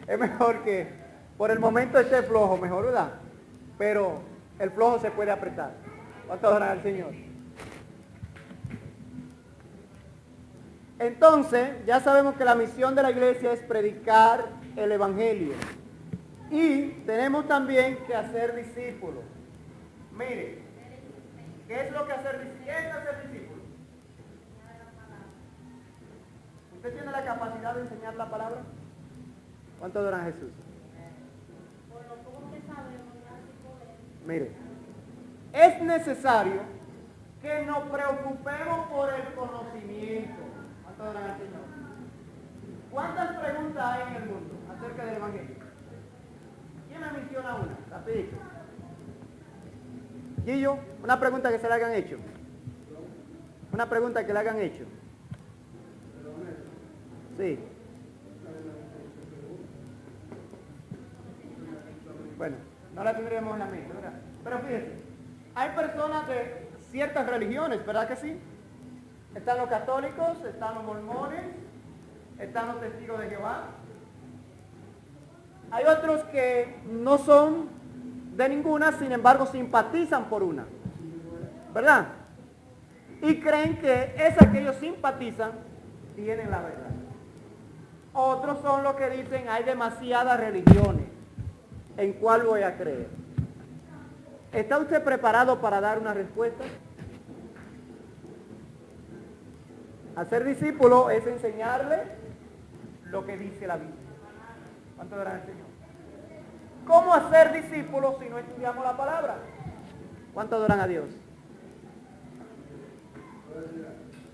Es mejor que por el momento esté flojo, mejor, ¿verdad? Pero el flojo se puede apretar. ¿Cuánto adoran al Señor? Entonces, ya sabemos que la misión de la iglesia es predicar el Evangelio. Y tenemos también que hacer discípulos. Mire, ¿qué es lo que hacer discípulos? ¿Qué es hacer discípulos? ¿Usted tiene la capacidad de enseñar la palabra? ¿Cuánto adoran a Jesús? Por lo poco que sabemos, ya sí podemos. Mire, es necesario que nos preocupemos por el conocimiento. ¿Cuánto adoran al Señor? ¿Cuántas preguntas hay en el mundo acerca del Evangelio? ¿Quién me menciona una? Rapidito. Guillo, una pregunta que se le hayan hecho. Una pregunta que le hayan hecho. Sí. Bueno, no la tendremos en la mente, ¿verdad? Pero fíjense, hay personas de ciertas religiones, ¿verdad que sí? Están los católicos, están los mormones, están los testigos de Jehová. Hay otros que no son de ninguna, sin embargo simpatizan por una, ¿verdad? Y creen que esa que ellos simpatizan tienen la verdad. Otros son los que dicen hay demasiadas religiones, ¿en cuál voy a creer? ¿Está usted preparado para dar una respuesta? Hacer discípulo es enseñarle lo que dice la Biblia. ¿Cuánto adoran al Señor? ¿Cómo hacer discípulos si no estudiamos la palabra? ¿Cuánto adoran a Dios?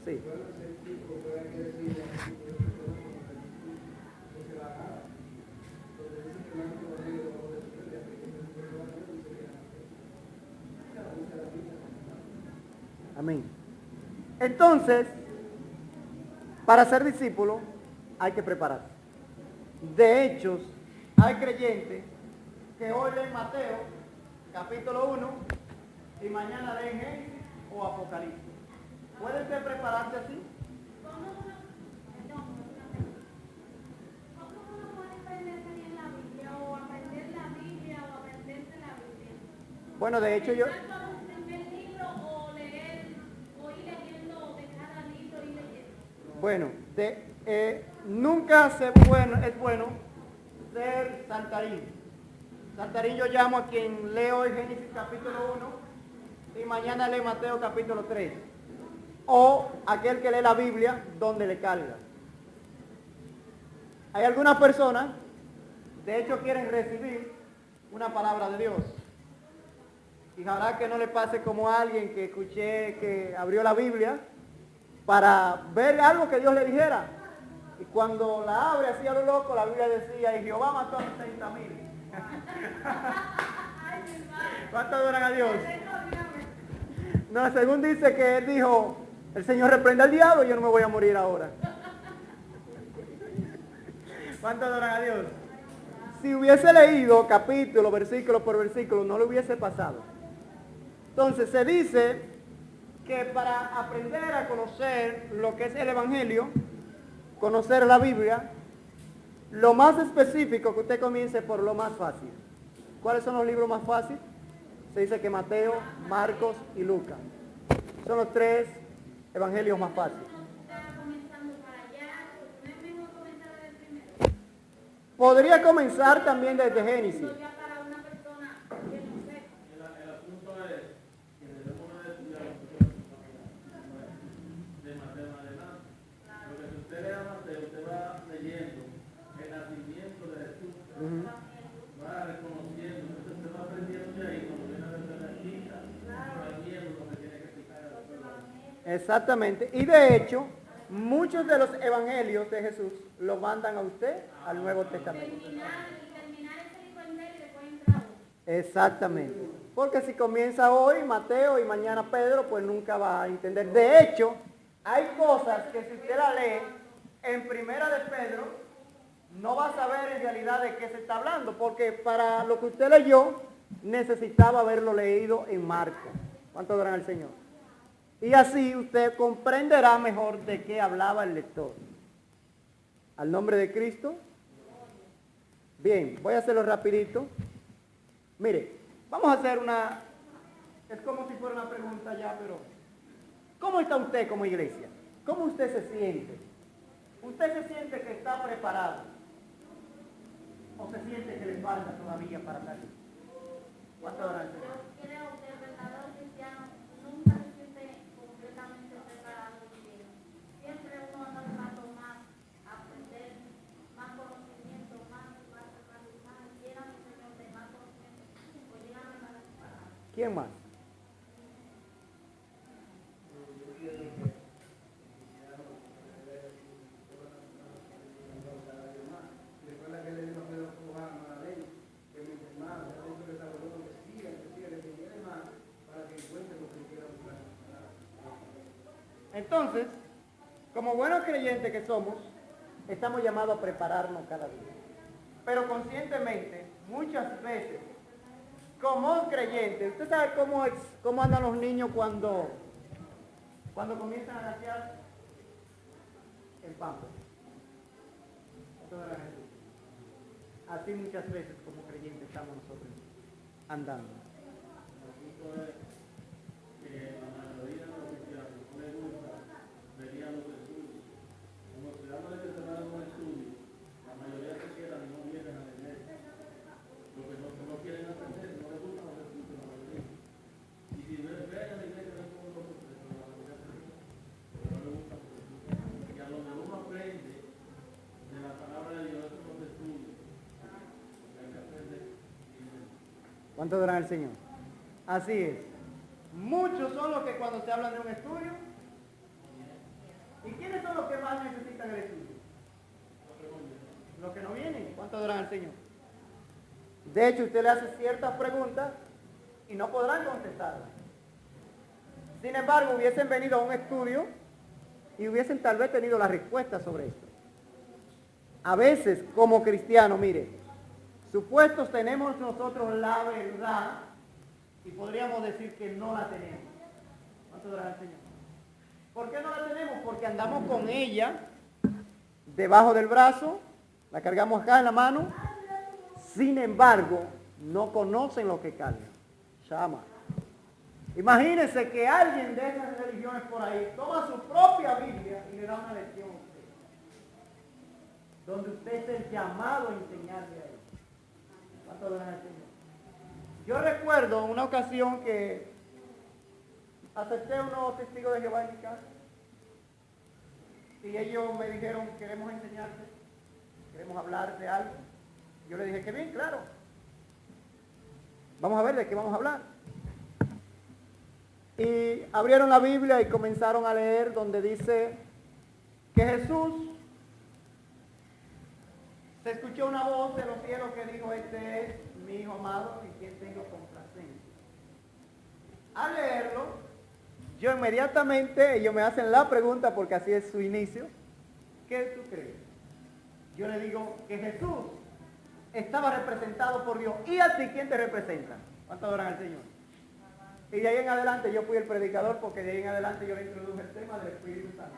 Sí. Amén. Entonces, para ser discípulo hay que prepararse. De hecho, hay creyentes que hoy leen Mateo, capítulo 1, y mañana leen Génesis o Apocalipsis. ¿Puede usted prepararse así? ¿Cómo uno puede aprenderse bien la Biblia o aprender la Biblia o aprenderse la Biblia? Bueno, de hecho yo... Empezar por un primer Bueno, nunca es bueno ser saltarín. Saltarín yo llamo a quien lee hoy Génesis capítulo 1 y mañana lee Mateo capítulo 3. O aquel que lee la Biblia donde le carga. Hay algunas personas, de hecho, quieren recibir una palabra de Dios. Y ojalá que no le pase como a alguien que escuché que abrió la Biblia para ver algo que Dios le dijera. Y cuando la abre así a lo loco, la Biblia decía, y Jehová mató a 60,000. ¿Cuánto adoran a Dios? No, según dice que él dijo, el Señor reprenda al diablo, yo no me voy a morir ahora. ¿Cuánto adoran a Dios? Si hubiese leído capítulo, versículo por versículo, no le hubiese pasado. Entonces se dice que para aprender a conocer lo que es el Evangelio, conocer la Biblia, lo más específico que usted comience por lo más fácil. ¿Cuáles son los libros más fáciles? Se dice que Mateo, Marcos y Lucas. Son los 3 evangelios más fáciles. Podría comenzar también desde Génesis. Exactamente. Y de hecho, muchos de los evangelios de Jesús lo mandan a usted al Nuevo Testamento. Exactamente. Porque si comienza hoy Mateo y mañana Pedro, pues nunca va a entender. De hecho, hay cosas que si usted la lee en Primera de Pedro, no va a saber en realidad de qué se está hablando, porque para lo que usted leyó, necesitaba haberlo leído en Marcos. ¿Cuánto adoran al Señor? Y así usted comprenderá mejor de qué hablaba el lector. Al nombre de Cristo. Bien, voy a hacerlo rapidito. Mire, vamos a hacer es como si fuera una pregunta ya, pero ¿cómo está usted como iglesia? ¿Cómo usted se siente? ¿Usted se siente que está preparado? ¿O se siente que le falta todavía para salir? ¿Cuánto adoran? Yo creo que el verdadero cristiano nunca se siente completamente preparado. Siempre uno anda buscando más, aprender, más conocimiento, más, llena al Señor de más conocimiento, pues llegan a las palabras. ¿Quién más? Entonces, como buenos creyentes que somos, estamos llamados a prepararnos cada día. Pero conscientemente, muchas veces, como creyentes, ¿usted sabe cómo andan los niños cuando comienzan a gatear? En pampa. Así muchas veces como creyentes estamos nosotros andando. ¿Cuánto adoran al Señor? Así es. Muchos son los que cuando se hablan de un estudio, ¿y quiénes son los que más necesitan el estudio? Los que no vienen. ¿Cuánto adoran al Señor? De hecho, usted le hace ciertas preguntas y no podrán contestarlas. Sin embargo, hubiesen venido a un estudio y hubiesen tal vez tenido la respuesta sobre esto. A veces, como cristianos, mire, supuestos tenemos nosotros la verdad y podríamos decir que no la tenemos. ¿Cuánto adoran al Señor? ¿Por qué no la tenemos? Porque andamos con ella debajo del brazo, la cargamos acá en la mano, sin embargo, no conocen lo que cargan. Llama. Imagínense que alguien de esas religiones por ahí toma su propia Biblia y le da una lección a usted, donde usted es el llamado a enseñarle a él. ¿Cuánto adoran al Señor? Yo recuerdo una ocasión que acepté unos testigos de Jehová en mi casa y ellos me dijeron, queremos enseñarte, queremos hablar de algo. Yo le dije, que bien, claro. Vamos a ver de qué vamos a hablar. Y abrieron la Biblia y comenzaron a leer donde dice que Jesús, se escuchó una voz de los cielos que dijo, este es mi Hijo amado en quien tengo complacencia. Al leerlo, yo inmediatamente, ellos me hacen la pregunta porque así es su inicio, ¿qué tú crees? Yo le digo que Jesús estaba representado por Dios. ¿Y a ti quién te representa? ¿Cuánto adoran al Señor? Y de ahí en adelante yo fui el predicador porque de ahí en adelante yo le introduje el tema del Espíritu Santo.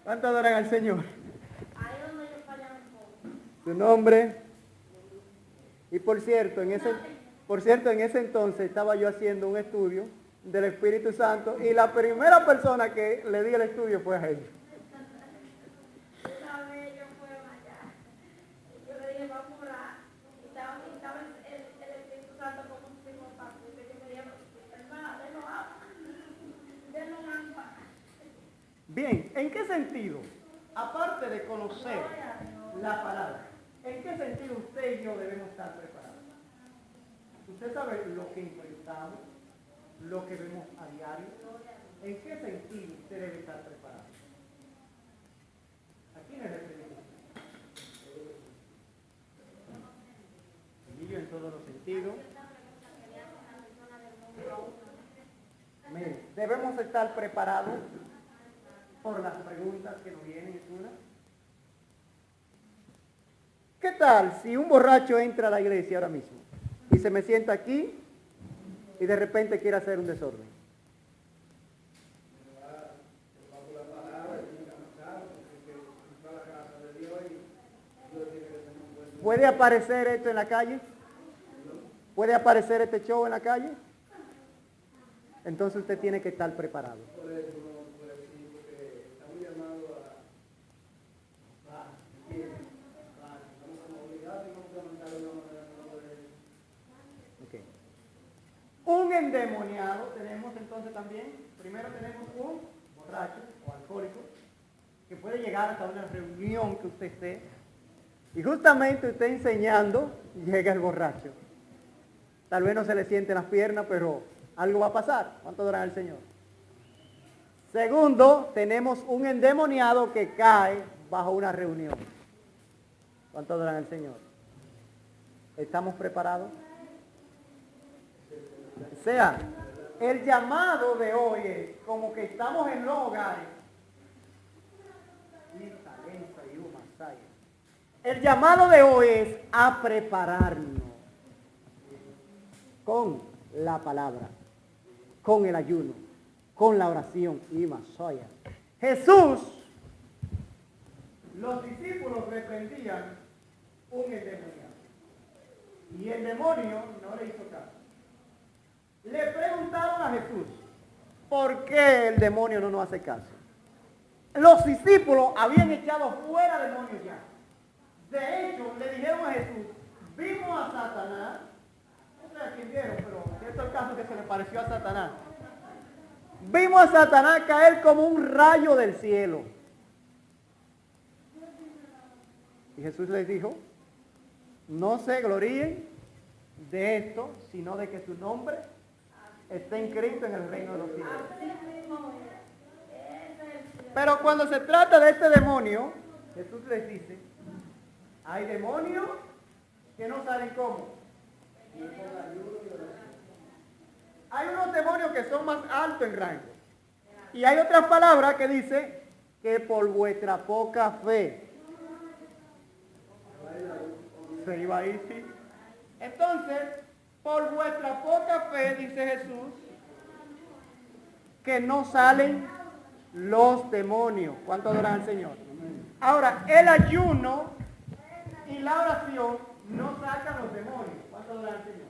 ¿Cuánto adoran al Señor? Su nombre. Y por cierto, en ese entonces estaba yo haciendo un estudio del Espíritu Santo y la primera persona que le di el estudio fue a él. Bien, ¿en qué sentido? Aparte de conocer la palabra, ¿en qué sentido usted y yo debemos estar preparados? Usted sabe lo que enfrentamos, lo que vemos a diario. ¿En qué sentido usted debe estar preparado? ¿A quién es el predicador? Emilio en todos los sentidos. Mire, debemos estar preparados por las preguntas que nos vienen en una. ¿Qué tal si un borracho entra a la iglesia ahora mismo y se me sienta aquí y de repente quiere hacer un desorden? ¿Puede aparecer esto en la calle? ¿Puede aparecer este show en la calle? Entonces usted tiene que estar preparado. Okay. Un endemoniado tenemos entonces también. Primero tenemos un borracho o alcohólico que puede llegar hasta una reunión que usted esté y justamente usted enseñando llega el borracho. Tal vez no se le sienten las piernas, pero algo va a pasar. ¿Cuánto adoran al Señor? Segundo, tenemos un endemoniado que cae bajo una reunión. ¿Cuánto adoran al Señor? ¿Estamos preparados? O sea, el llamado de hoy es como que estamos en los hogares. El llamado de hoy es a prepararnos con la palabra, con el ayuno, con la oración y más soya. Jesús, los discípulos reprendían un endemoniado y el demonio no le hizo caso. Le preguntaron a Jesús, ¿por qué el demonio no nos hace caso? Los discípulos habían echado fuera demonios ya. De hecho, le dijeron a Jesús, vimos a Satanás, no sé a quién vieron, pero cierto el caso que se le pareció a Satanás. Vimos a Satanás caer como un rayo del cielo. Y Jesús les dijo, no se gloríen de esto, sino de que su nombre esté inscrito en el reino de los cielos. Pero cuando se trata de este demonio, Jesús les dice, hay demonios que no saben cómo. Hay unos demonios que son más altos en rango. Y hay otras palabras que dice que por vuestra poca fe. Se iba a ir, sí. Entonces, por vuestra poca fe, dice Jesús, que no salen los demonios. ¿Cuánto adoran al Señor? Ahora, el ayuno y la oración no sacan los demonios. ¿Cuánto dura el Señor?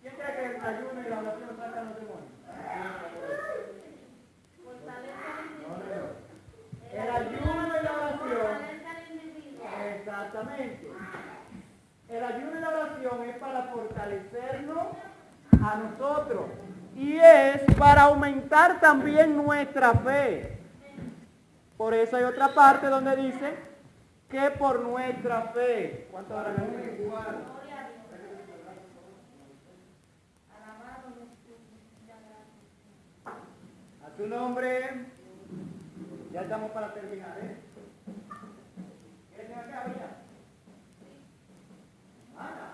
¿Quién cree que el ayuno y la oración sacan los demonios? El ayuno y la oración, exactamente. El ayuno y la oración es para fortalecernos a nosotros y es para aumentar también nuestra fe. Por eso hay otra parte donde dice que por nuestra fe. ¿Cuánto ahora a tu nombre? Ya estamos para terminar, ¿eh? ¿Quieres que acá, mira? Ana.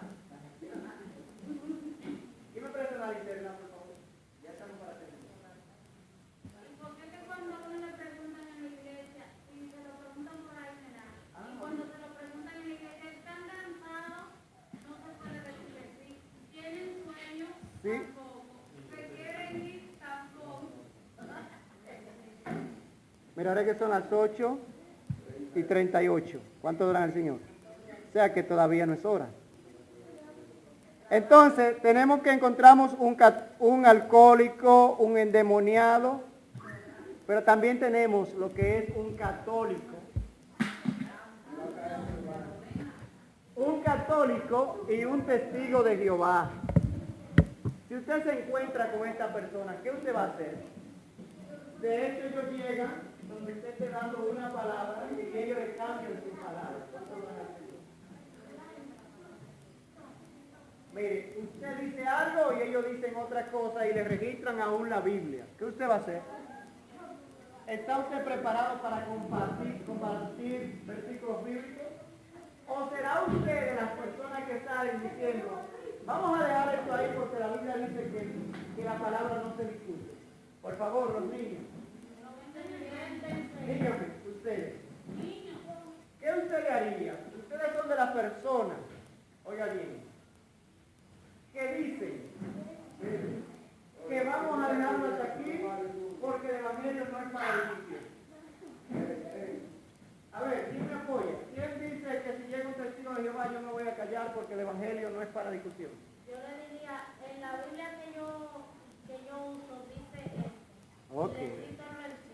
¿Quién me presta la linterna, por favor? Ya estamos para terminar. ¿Y por qué que cuando a uno le preguntan en la iglesia y se lo preguntan por ahí me da? Y cuando se lo preguntan en la iglesia, ¿están cansados? No se puede decirle sí. ¿Tienen sueño? Sí. Tampoco. ¿Se quieren ir? Tampoco. Mira, ahora que son las 8:38. ¿Cuánto duran el Señor? O sea que todavía no es hora. Entonces, tenemos que encontramos un alcohólico, un endemoniado, pero también tenemos lo que es un católico. Un católico y un testigo de Jehová. Si usted se encuentra con esta persona, ¿qué usted va a hacer? De hecho, ellos llegan donde usted esté dando una palabra y ellos le cambian su palabra. Mire, usted dice algo y ellos dicen otra cosa y le registran aún la Biblia. ¿Qué usted va a hacer? ¿Está usted preparado para compartir versículos bíblicos? ¿O será usted de las personas que salen diciendo, vamos a dejar esto ahí porque la Biblia dice que la palabra no se discute? Por favor, los niños. Díganme, ustedes. ¿Qué usted le haría? Ustedes son de las personas, oiga bien, que dicen que vamos a dejarlo hasta aquí porque el evangelio no es para discusión. A ver, ¿quién me apoya? ¿Quién dice que si llega un testigo de Jehová yo me voy a callar porque el evangelio no es para discusión? Yo le diría, en la Biblia que yo uso dice esto. Ok. Le cito el versículo.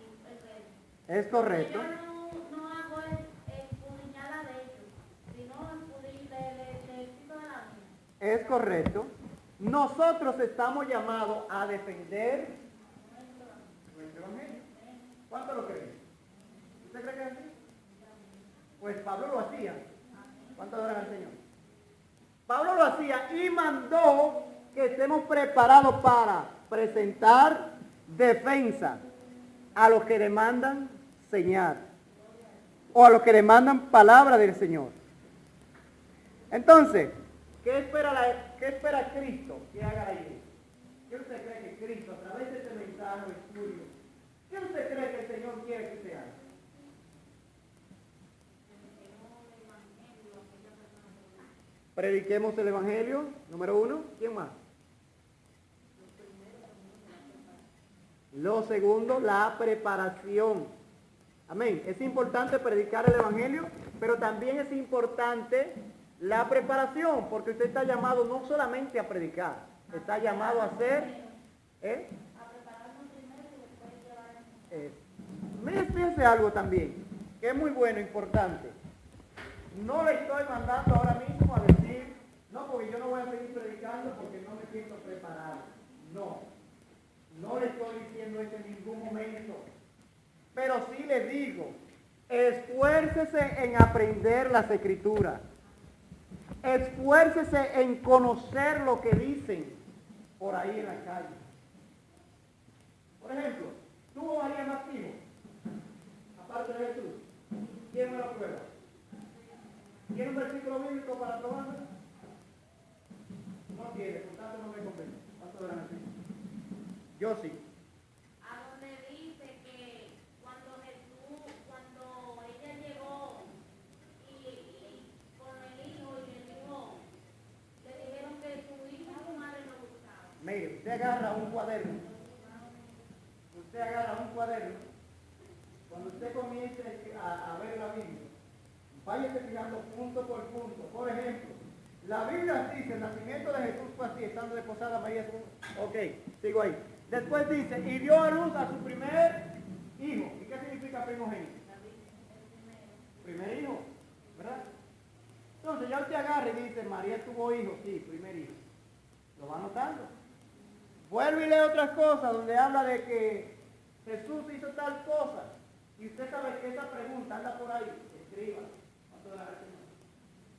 Es correcto. Yo no hago escudriñada de ellos, sino le cito de la Biblia. Es correcto. Nosotros estamos llamados a defender nuestro evangelio. ¿Cuánto lo creen? ¿Usted cree que es así? Pues Pablo lo hacía. ¿Cuánto adoran al Señor? Pablo lo hacía y mandó que estemos preparados para presentar defensa a los que demandan señal o a los que demandan palabra del Señor. Entonces, ¿qué espera Cristo que haga la iglesia? ¿Qué usted cree que Cristo, a través de este mensaje o estudio, qué usted cree que el Señor quiere que usted haga? Prediquemos el Evangelio, número 1. ¿Quién más? Lo segundo, la preparación. Amén. Es importante predicar el Evangelio, pero también es importante la preparación, porque usted está llamado no solamente a predicar, está llamado a hacer, fíjense algo también, que es muy bueno, importante. No le estoy mandando ahora mismo a decir, no, porque yo no voy a seguir predicando porque no me siento preparado. No le estoy diciendo eso en ningún momento. Pero sí le digo, esfuércese en aprender las Escrituras. Esfuércese en conocer lo que dicen por ahí en la calle. Por ejemplo, ¿tuvo María más hijos? Aparte de Jesús. ¿Quién me lo prueba? ¿Tiene un versículo bíblico para probarlo? No tiene, por tanto no me convence. ¿Cuánto verán así? Yo sí. A donde dice que cuando ella llegó y con el hijo y le dijeron que su hijo y su madre lo buscaban. Mire, usted agarra un cuaderno. Cuando usted comience a ver la Biblia, váyase fijando punto por punto. Por ejemplo, la Biblia dice, el nacimiento de Jesús fue así, estando desposada María. Ok, sigo ahí. Después dice, y dio a luz a su primer hijo. ¿Y qué significa primogénito? Primer hijo, ¿verdad? Entonces ya usted agarra y dice, María tuvo hijos, sí, primer hijo. Lo va anotando. Vuelve y lee otras cosas donde habla de que Jesús hizo tal cosa. Y usted sabe que esa pregunta anda por ahí, escriba.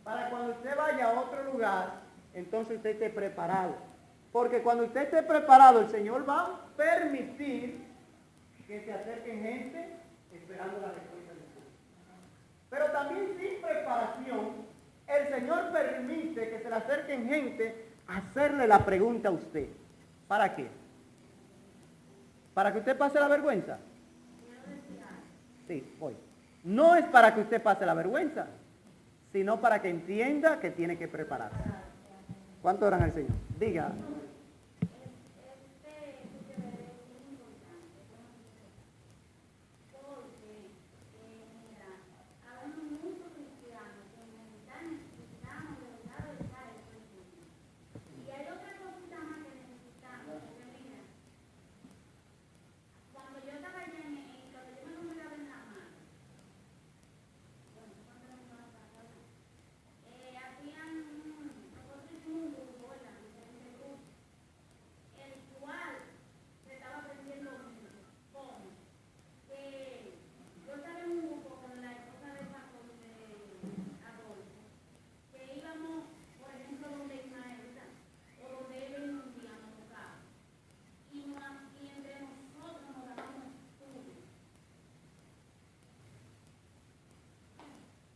Para cuando usted vaya a otro lugar, entonces usted esté preparado. Porque cuando usted esté preparado, el Señor va a permitir que se acerquen gente esperando la respuesta de Jesús. Pero también sin preparación, el Señor permite que se le acerquen gente a hacerle la pregunta a usted. ¿Para qué? ¿Para que usted pase la vergüenza? Sí, voy. No es para que usted pase la vergüenza, sino para que entienda que tiene que prepararse. ¿Cuánto oran al Señor? Diga.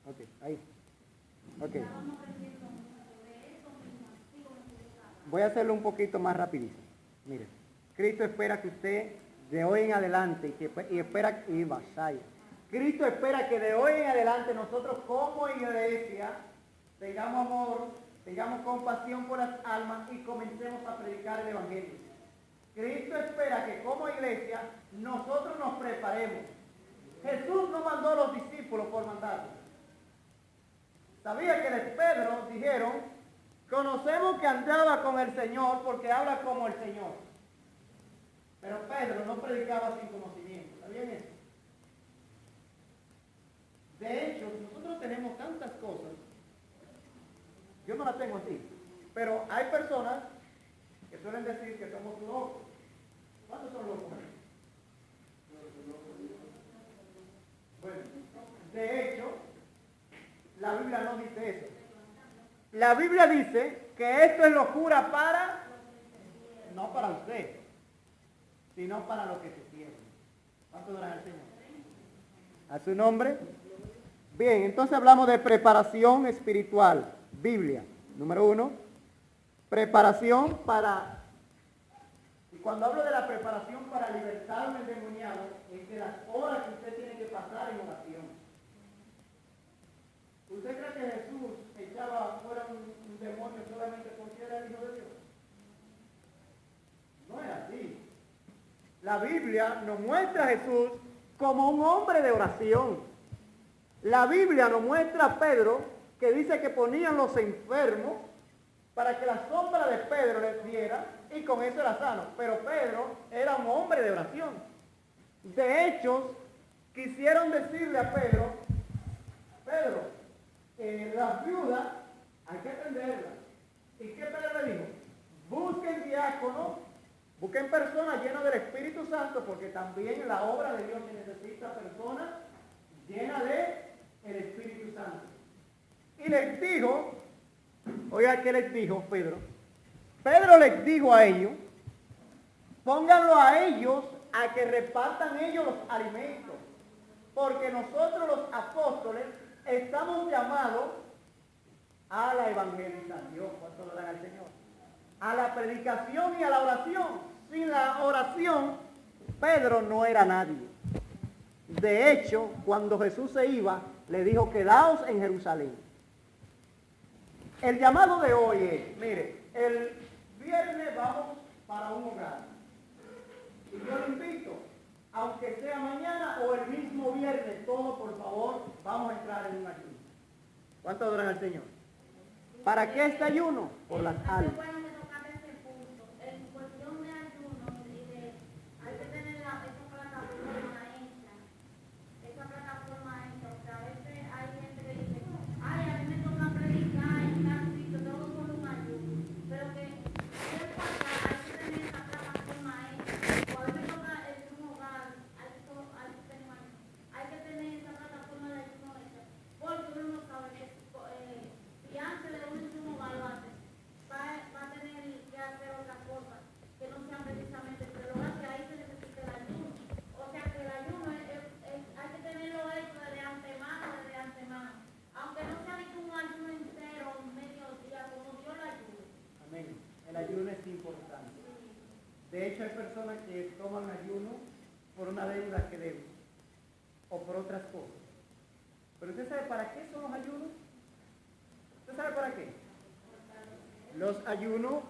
Ok, ahí. Ok. Voy a hacerlo un poquito más rapidito. Mire, Cristo espera que usted de hoy en adelante, Cristo espera que de hoy en adelante nosotros como iglesia tengamos amor, tengamos compasión por las almas y comencemos a predicar el Evangelio. Cristo espera que como iglesia nosotros nos preparemos. Jesús no mandó a los discípulos por mandarlos. Sabía que de Pedro dijeron, conocemos que andaba con el Señor porque habla como el Señor. Pero Pedro no predicaba sin conocimiento. ¿Sabían eso? De hecho, nosotros tenemos tantas cosas. Yo no las tengo así. Pero hay personas que suelen decir que somos locos. ¿Cuántos son locos? Bueno, de hecho, la Biblia no dice eso. La Biblia dice que esto es locura para, no para usted, sino para los que se pierden. ¿Cuánto dará el Señor? A su nombre. Bien, entonces hablamos de preparación espiritual. Biblia, número 1. Preparación para, y cuando hablo de la preparación para libertar un endemoniado, es de las horas que usted tiene que pasar en oración. ¿Usted cree que Jesús echaba fuera un demonio solamente porque era el Hijo de Dios? No era así. La Biblia nos muestra a Jesús como un hombre de oración. La Biblia nos muestra a Pedro que dice que ponían los enfermos para que la sombra de Pedro les diera y con eso era sano. Pero Pedro era un hombre de oración. De hecho, quisieron decirle a Pedro, las viudas hay que atenderlas. ¿Y qué Pedro le dijo? Busquen diáconos, busquen personas llenas del Espíritu Santo, porque también en la obra de Dios se necesita personas llenas del Espíritu Santo. Y les dijo, oiga, ¿qué les dijo Pedro? Pedro les dijo a ellos, pónganlo a ellos a que repartan ellos los alimentos, porque nosotros los apóstoles estamos llamados a la evangelización, ¿cuánto lo dan al Señor? A la predicación y a la oración. Sin la oración, Pedro no era nadie. De hecho, cuando Jesús se iba, le dijo, quedaos en Jerusalén. El llamado de hoy es, mire, el viernes vamos para un hogar. Y yo le invito, aunque sea mañana o el mismo viernes, todos por favor, vamos a entrar en un ayuno. ¿Cuánto adoran al Señor? ¿Para qué este ayuno? Por las almas. Bueno que tocar ese punto. En cuestión de ayuno, hay que tener esa plataforma hecha. Esa plataforma hecha. O sea, a veces hay gente que dice, ay, a mí me toca predicar en tal sitio, tengo por un ayuno. Pero que si es para hay que tener esa plataforma hecha. O a mí me toca en un hogar, hay que tener esa plataforma de ayuno hecha. Porque uno no sabe que si antes de un hogar lo hace, va a tener que hacer otra cosa que no sea precisamente el hogar, que ahí se necesita el ayuno. O sea que el ayuno hay que tenerlo hecho desde antemano. Aunque no sea ni un ayuno entero, medio día, como Dios lo ayude. Amén. El ayuno es importante. De hecho, hay personas que toman ayuno por una deuda que deben o por otras cosas. Pero ¿usted sabe para qué son los ayunos? ¿Usted sabe para qué? Los ayunos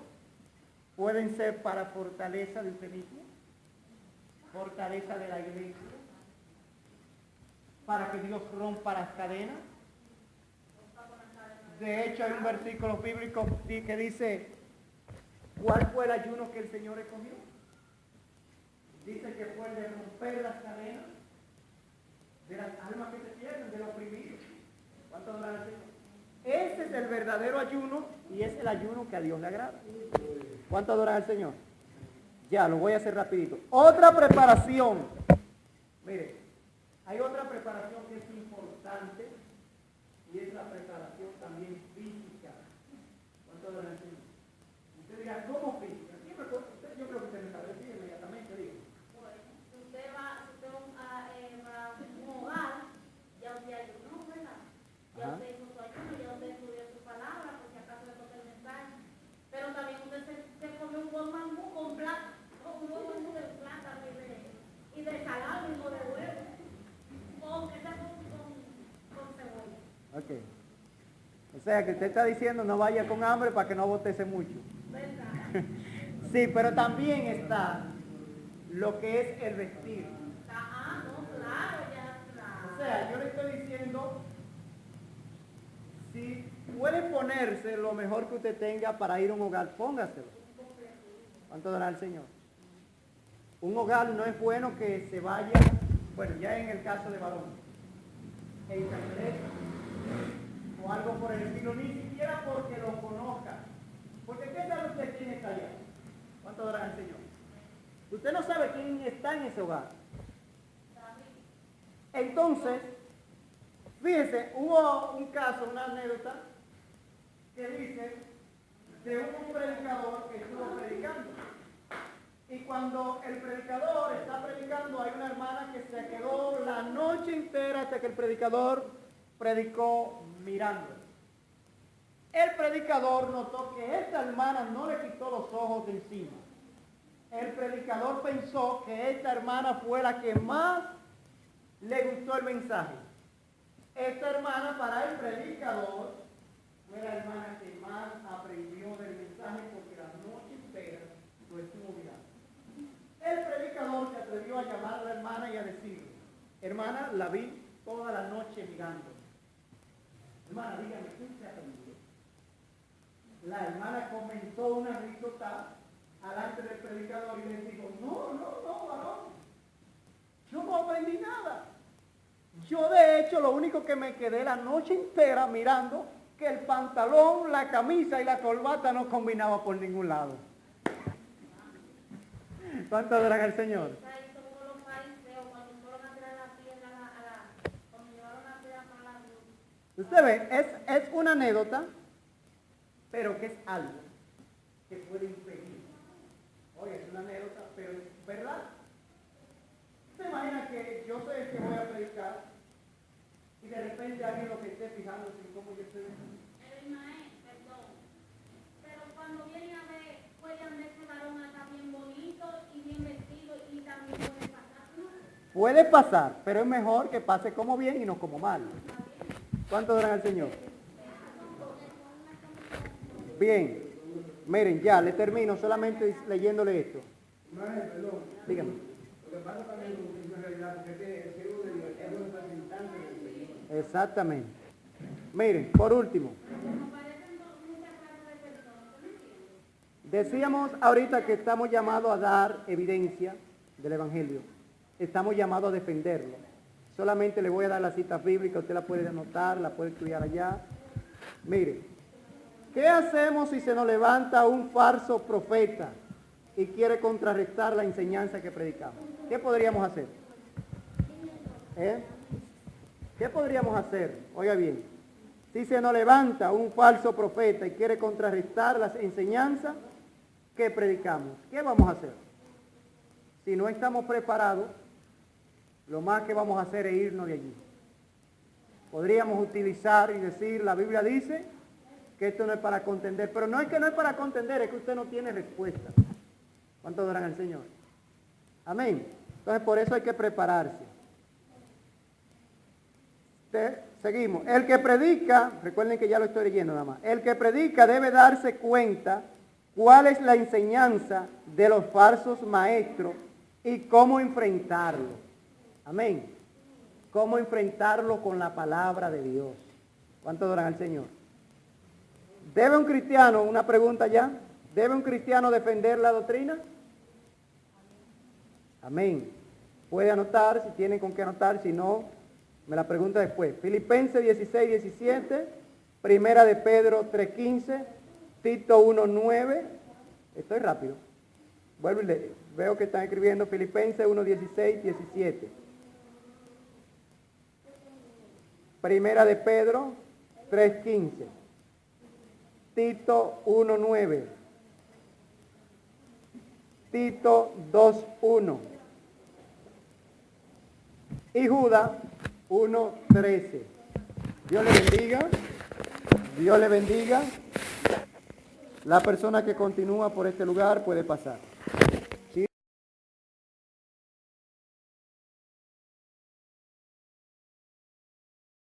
pueden ser para fortaleza de usted mismo, fortaleza de la iglesia, para que Dios rompa las cadenas. De hecho, hay un versículo bíblico que dice, ¿cuál fue el ayuno que el Señor escogió? Dice que fue el de romper las cadenas de las almas que se pierden, de los oprimidos. ¿Cuánto adoran al Señor? Ese es el verdadero ayuno y es el ayuno que a Dios le agrada. ¿Cuánto adoran al Señor? Ya, lo voy a hacer rapidito. Otra preparación. Mire, hay otra preparación que es importante y es la preparación también física. ¿Cuánto adoran al Señor? Usted dirá, ¿cómo física? Yo creo que usted me sabe decir inmediatamente, digo. Si usted va a un hogar, ya usted ayunó, ¿verdad? Ya usted hizo su ayuno, ya usted estudió su palabra, por si acaso le toca el mensaje. Pero también usted se comió un buen mangú con plata, un buen mangú de plata y de salado y de huevo. Que sea con cebolla. Ok. O sea, que usted está diciendo no vaya con hambre para que no botece mucho. ¿Verdad? Sí, pero también está lo que es el vestir. No, claro, ya, claro. O sea, yo le estoy diciendo, si puede ponerse lo mejor que usted tenga para ir a un hogar, póngaselo. ¿Cuánto dará el Señor? Un hogar no es bueno que se vaya, bueno, ya en el caso de varón, en chancleta o algo por el estilo, ni siquiera porque lo conozca. Porque ¿qué sabe usted quién está allá? ¿Cuánto dará el Señor? Usted no sabe quién está en ese hogar. Entonces, fíjese, hubo un caso, una anécdota, que dice de un predicador que estuvo predicando. Y cuando el predicador está predicando, hay una hermana que se quedó la noche entera hasta que el predicador predicó mirando. El predicador notó que esta hermana no le quitó los ojos de encima. El predicador pensó que esta hermana fue la que más le gustó el mensaje. Esta hermana para el predicador fue la hermana que más aprendió del mensaje porque la noche entera lo estuvo mirando. El predicador se atrevió a llamar a la hermana y a decirle, hermana, la vi toda la noche mirando. Hermana, dígame, ¿qué se aprendió? La hermana comenzó una risota alante del predicador y le dijo, no, varón, yo no aprendí nada. Yo de hecho lo único que me quedé la noche entera mirando que el pantalón, la camisa y la corbata no combinaban por ningún lado. ¿Cuánto adoran al Señor? Usted ve, es una anécdota, pero que es algo que puede impedir. Oye, es una anécdota, pero es verdad. ¿Se imagina que yo soy el que voy a predicar y de repente alguien lo que esté fijándose en cómo yo estoy viendo? Pero cuando viene a ver, pueden ver que varón está bien bonito y bien vestido y también puede pasar, ¿no? Puede pasar, pero es mejor que pase como bien y no como mal. ¿Cuánto adoran al Señor? Bien, miren, ya, le termino solamente leyéndole esto. Dígame. Lo que pasa también en realidad, porque el siervo de Dios es un representante del Señor. Exactamente. Miren, por último. Decíamos ahorita que estamos llamados a dar evidencia del Evangelio. Estamos llamados a defenderlo. Solamente le voy a dar la cita bíblica, usted la puede anotar, la puede estudiar allá. Mire, ¿qué hacemos si se nos levanta un falso profeta y quiere contrarrestar la enseñanza que predicamos? ¿Qué podríamos hacer? ¿Qué podríamos hacer? Oiga bien, si se nos levanta un falso profeta y quiere contrarrestar las enseñanzas que predicamos, ¿qué vamos a hacer? Si no estamos preparados, lo más que vamos a hacer es irnos de allí. Podríamos utilizar y decir, la Biblia dice que esto no es para contender, pero no es que no es para contender, es que usted no tiene respuesta. ¿Cuánto adoran al Señor? Amén. Entonces por eso hay que prepararse. Seguimos. El que predica, recuerden que ya lo estoy leyendo nada más, el que predica debe darse cuenta cuál es la enseñanza de los falsos maestros y cómo enfrentarlo. Amén. Cómo enfrentarlo con la palabra de Dios. ¿Cuánto adoran al Señor? ¿Debe un cristiano, una pregunta ya, debe un cristiano defender la doctrina? Amén. Puede anotar, si tienen con qué anotar, si no, me la pregunta después. Filipenses 16, 17, Primera de Pedro 3:15, Tito 1:9. Estoy rápido. Vuelvo y leo. Veo que están escribiendo Filipenses 1:16, 17. Primera de Pedro 3:15. Tito 1:9. Tito 2:1. Y Judas 1:13. Dios le bendiga. Dios le bendiga. La persona que continúa por este lugar puede pasar.